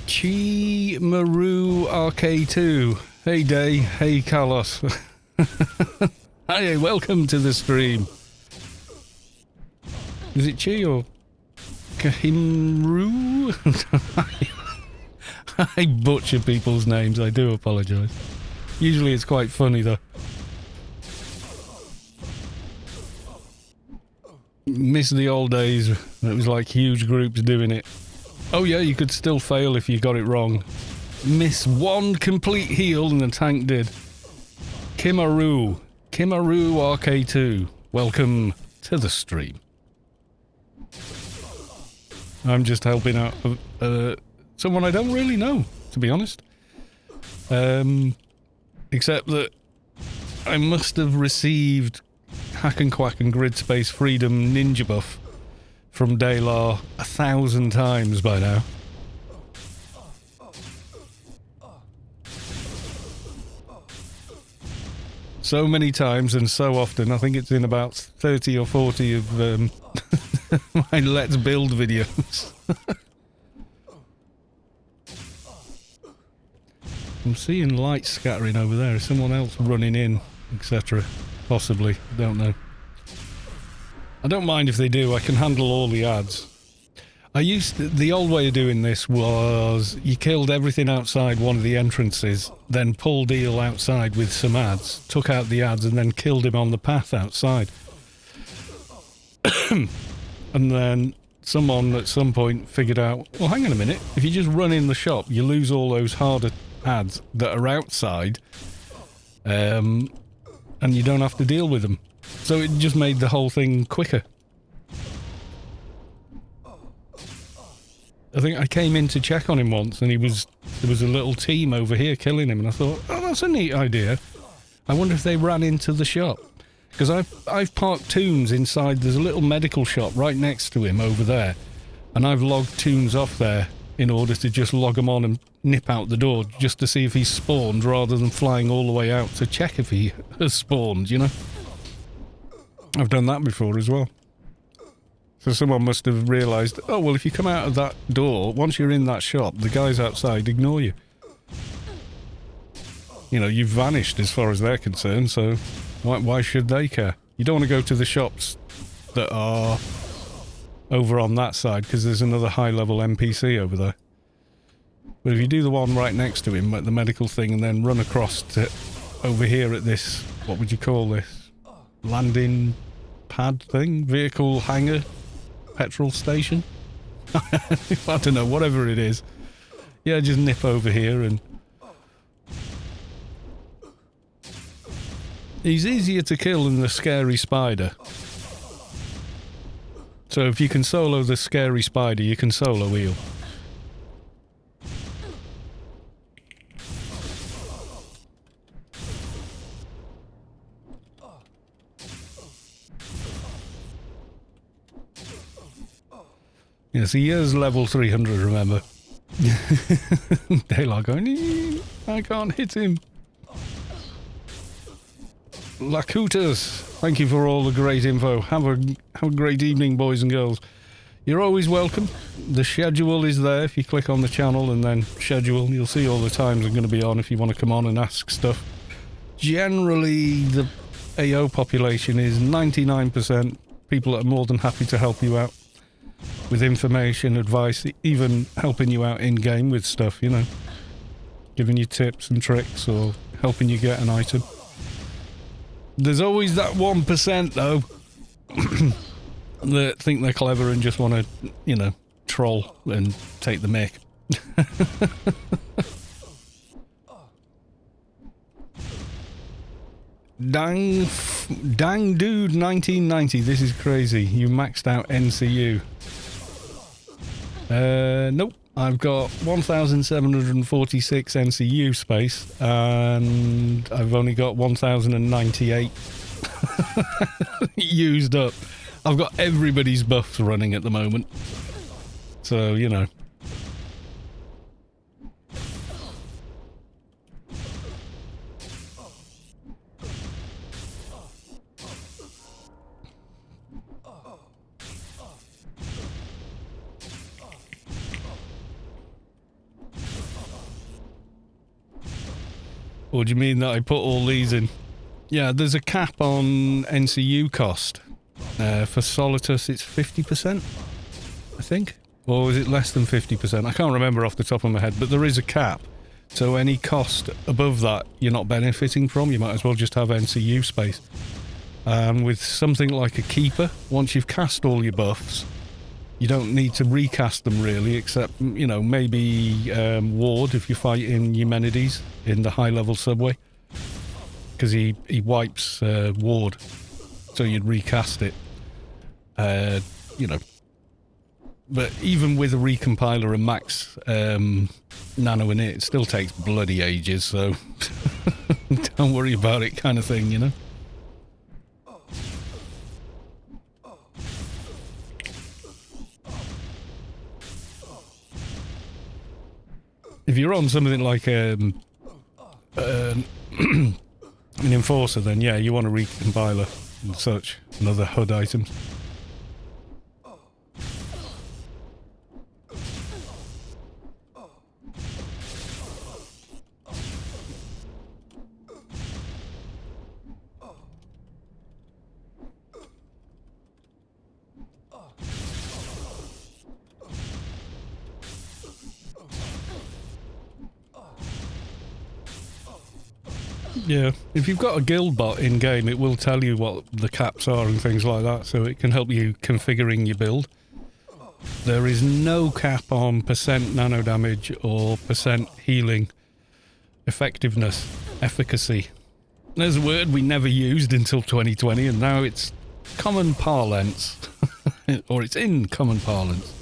Chi Maru RK2. Hey Day, hey Carlos. Hi, welcome to the stream. Is it Chi or Kahimru? I butcher people's names, I do apologise. Usually it's quite funny though. Miss the old days, it was like huge groups doing it. Oh yeah, you could still fail if you got it wrong. Miss one complete heal and the tank did. Kimaru RK2, welcome to the stream. I'm just helping out someone I don't really know, to be honest. Except that I must have received Hack and Quack and Grid Space Freedom Ninja buff from Deylaw 1,000 times by now. So many times and so often, I think it's in about 30 or 40 of my Let's Build videos. I'm seeing lights scattering over there. Is someone else running in, etc.? Possibly. Don't know. I don't mind if they do. I can handle all the ads. The old way of doing this was you killed everything outside one of the entrances, then pulled Eel outside with some ads, took out the ads and then killed him on the path outside. And then someone at some point figured out, well, hang on a minute, if you just run in the shop, you lose all those harder ads that are outside, and you don't have to deal with them. So it just made the whole thing quicker. I think I came in to check on him once and there was a little team over here killing him and I thought, oh, that's a neat idea. I wonder if they ran into the shop. Because I've parked tunes inside, there's a little medical shop right next to him over there. And I've logged tunes off there in order to just log them on and nip out the door just to see if he's spawned rather than flying all the way out to check if he has spawned, you know? I've done that before as well. So someone must have realised, oh, well, if you come out of that door, once you're in that shop, the guys outside ignore you. You know, you've vanished as far as they're concerned, so why should they care? You don't want to go to the shops that are over on that side, because there's another high-level NPC over there. But if you do the one right next to him, at the medical thing, and then run across to over here at this, what would you call this? landing pad thing, vehicle hangar, petrol station. I don't know, whatever it is. Yeah, just nip over here and... He's easier to kill than the scary spider. So if you can solo the scary spider, you can solo Eel. Yes, he is level 300, remember. Deylaw going, I can't hit him. Lakutas, thank you for all the great info. Have a great evening, boys and girls. You're always welcome. The schedule is there. If you click on the channel and then schedule, you'll see all the times I'm going to be on if you want to come on and ask stuff. Generally, the AO population is 99% people that are more than happy to help you out with information, advice, even helping you out in-game with stuff, you know. Giving you tips and tricks or helping you get an item. There's always that 1% though that think they're clever and just want to, you know, troll and take the mick. Dang dude 1990, this is crazy. You maxed out NCU. Nope. I've got 1,746 NCU space, and I've only got 1,098 used up. I've got everybody's buffs running at the moment. So, you know. What do you mean that I put all these in? Yeah, there's a cap on NCU cost. For Solitus it's 50%, I think? Or is it less than 50%? I can't remember off the top of my head, but there is a cap. So any cost above that you're not benefiting from, you might as well just have NCU space. With something like a Keeper, once you've cast all your buffs, you don't need to recast them really, except, you know, maybe Ward if you fight in Eumenides in the high-level subway. Because he wipes Ward, so you'd recast it. You know. But even with a recompiler and max nano in it, it still takes bloody ages, so don't worry about it kind of thing, you know? If you're on something like an Enforcer, then yeah, you want a recompiler and such, and other HUD items. Yeah, if you've got a guild bot in-game, it will tell you what the caps are and things like that, so it can help you configuring your build. There is no cap on percent nano damage or percent healing effectiveness, efficacy. There's a word we never used until 2020, and now it's common parlance. Or it's in common parlance.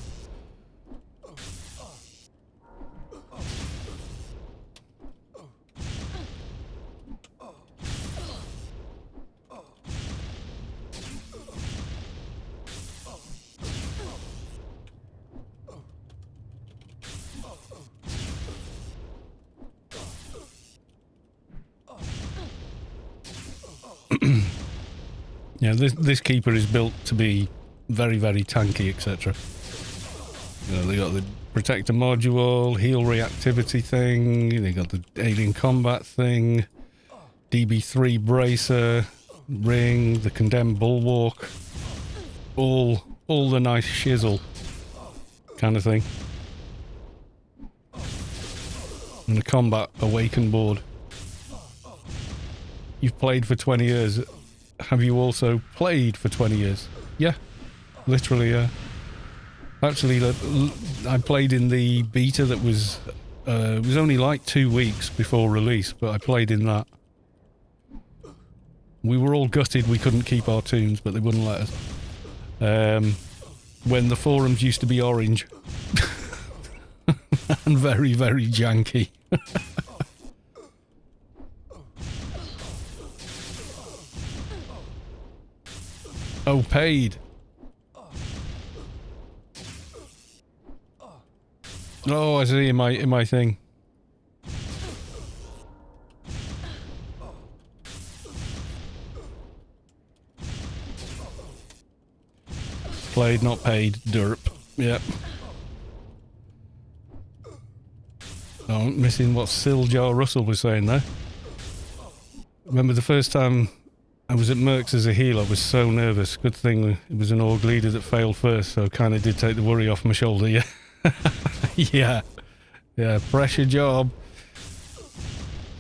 Yeah, this Keeper is built to be very, very tanky, etc. You know, they got the Protector module, heal reactivity thing, they got the alien combat thing, DB3 bracer, ring, the condemned bulwark, all the nice shizzle kind of thing. And the combat awaken board. You've played for 20 years. have you also played for 20 years? Yeah, literally, yeah. Actually, I played in the beta that was, it was only like 2 weeks before release, but I played in that. We were all gutted we couldn't keep our tunes, but they wouldn't let us. When the forums used to be orange. And very, very janky. Oh, paid. Oh, I see in my thing. Played, not paid. Derp. Yep. Oh, I'm missing what Siljar Russell was saying there. Remember the first time I was at Mercs as a healer, I was so nervous. Good thing it was an org leader that failed first, so kind of did take the worry off my shoulder, yeah. Yeah. Yeah, pressure job.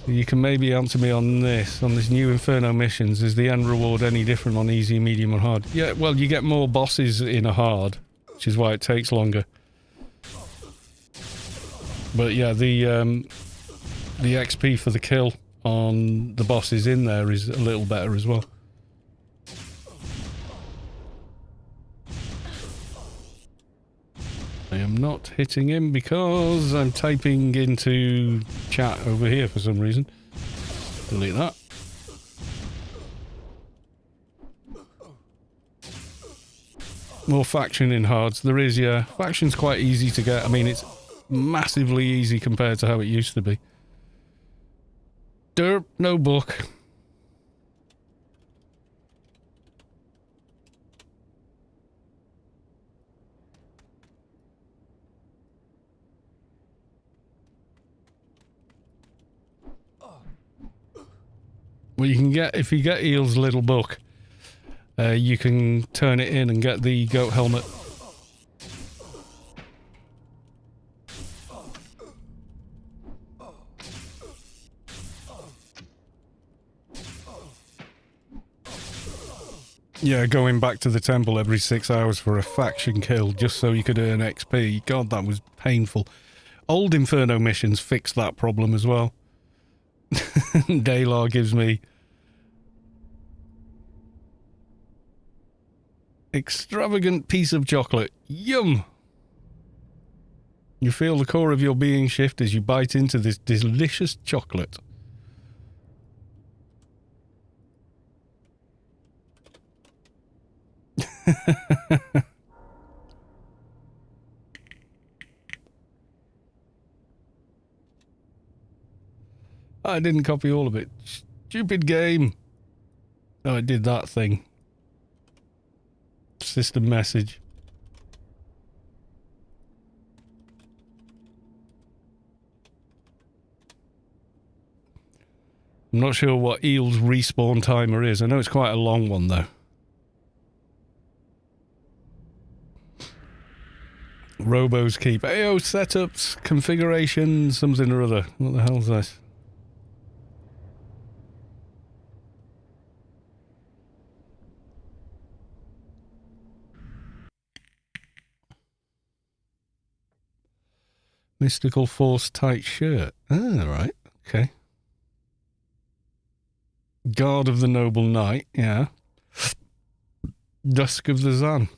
You can maybe answer me on this new Inferno missions. Is the end reward any different on easy, medium or hard? Yeah, well, you get more bosses in a hard, which is why it takes longer. But yeah, the XP for the kill on the bosses in there is a little better as well. I am not hitting him because I'm typing into chat over here for some reason. Delete that. More faction in hards. There is, yeah. Faction's quite easy to get. I mean, it's massively easy compared to how it used to be. Derp, no book. Well, you can get, if you get Eel's little book, you can turn it in and get the goat helmet. Yeah, going back to the temple every 6 hours for a faction kill just so you could earn XP. God, that was painful. Old Inferno missions fixed that problem as well. Deylaw gives me extravagant piece of chocolate. Yum! You feel the core of your being shift as you bite into this delicious chocolate. I didn't copy all of it. Stupid game. Oh, I did that thing. System message. I'm not sure what Eel's respawn timer is. I know it's quite a long one though. Robo's keep. AO setups, configuration, something or other. What the hell's this? Mystical Force tight shirt. Ah, right. Okay. Guard of the Noble Knight. Yeah. Dusk of the Zan.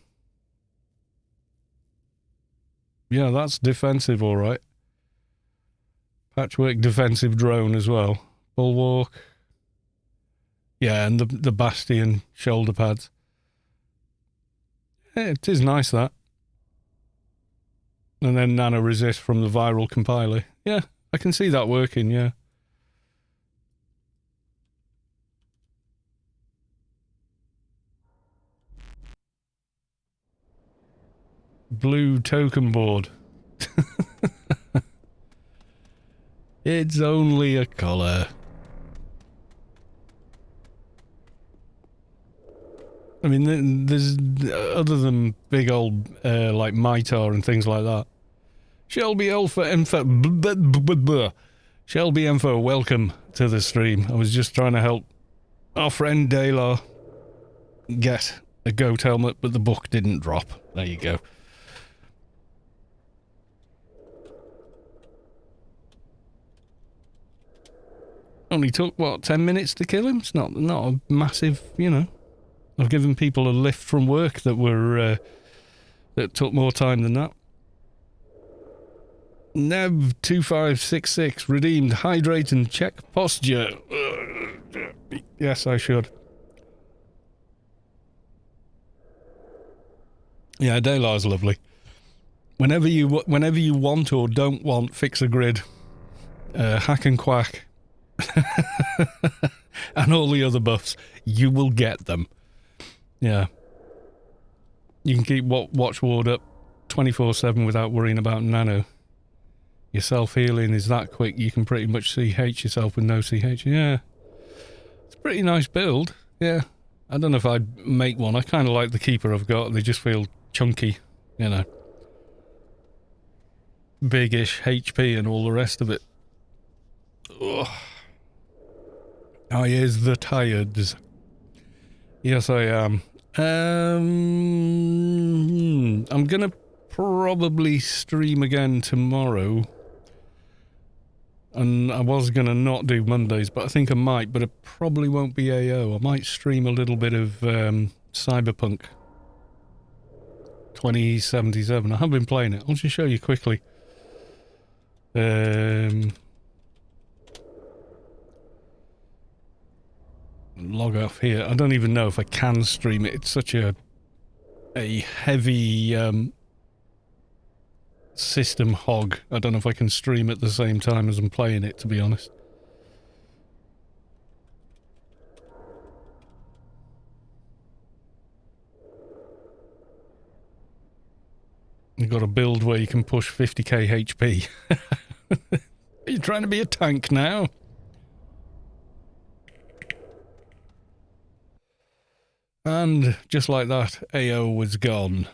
Yeah, that's defensive, all right. Patchwork defensive drone as well. Bulwark. Yeah, and the Bastion shoulder pads. Yeah, it is nice, that. And then nano resist from the viral compiler. Yeah, I can see that working, yeah. Blue token board. It's only a colour. I mean, there's other than big old like Mitar and things like that. Shelby Alpha Info. Shelby Info, welcome to the stream. I was just trying to help our friend Deylaw get a goat helmet, but the book didn't drop. There you go. Only took, what, 10 minutes to kill him? It's not a massive, you know. I've given people a lift from work that were, that took more time than that. Nev2566 redeemed. Hydrate and check posture. Yes, I should. Yeah, Deylaw's lovely. Whenever you want or don't want, fix a grid, hack and quack, and all the other buffs, you will get them. Yeah. You can keep Watchward up 24/7 without worrying about nano. Your self-healing is that quick, you can pretty much CH yourself with no CH. Yeah. It's a pretty nice build. Yeah. I don't know if I'd make one. I kind of like the Keeper I've got. They just feel chunky, you know. Big-ish HP and all the rest of it. Ugh. Oh, here's the tireds. Yes, I am. I'm gonna probably stream again tomorrow. And I was gonna not do Mondays, but I think I might, but it probably won't be AO. I might stream a little bit of Cyberpunk 2077. I have been playing it. I'll just show you quickly. Log off here. I don't even know if I can stream it. It's such a heavy system hog. I don't know if I can stream at the same time as I'm playing it, to be honest. You've got a build where you can push 50k HP. Are you trying to be a tank now? And just like that, AO was gone.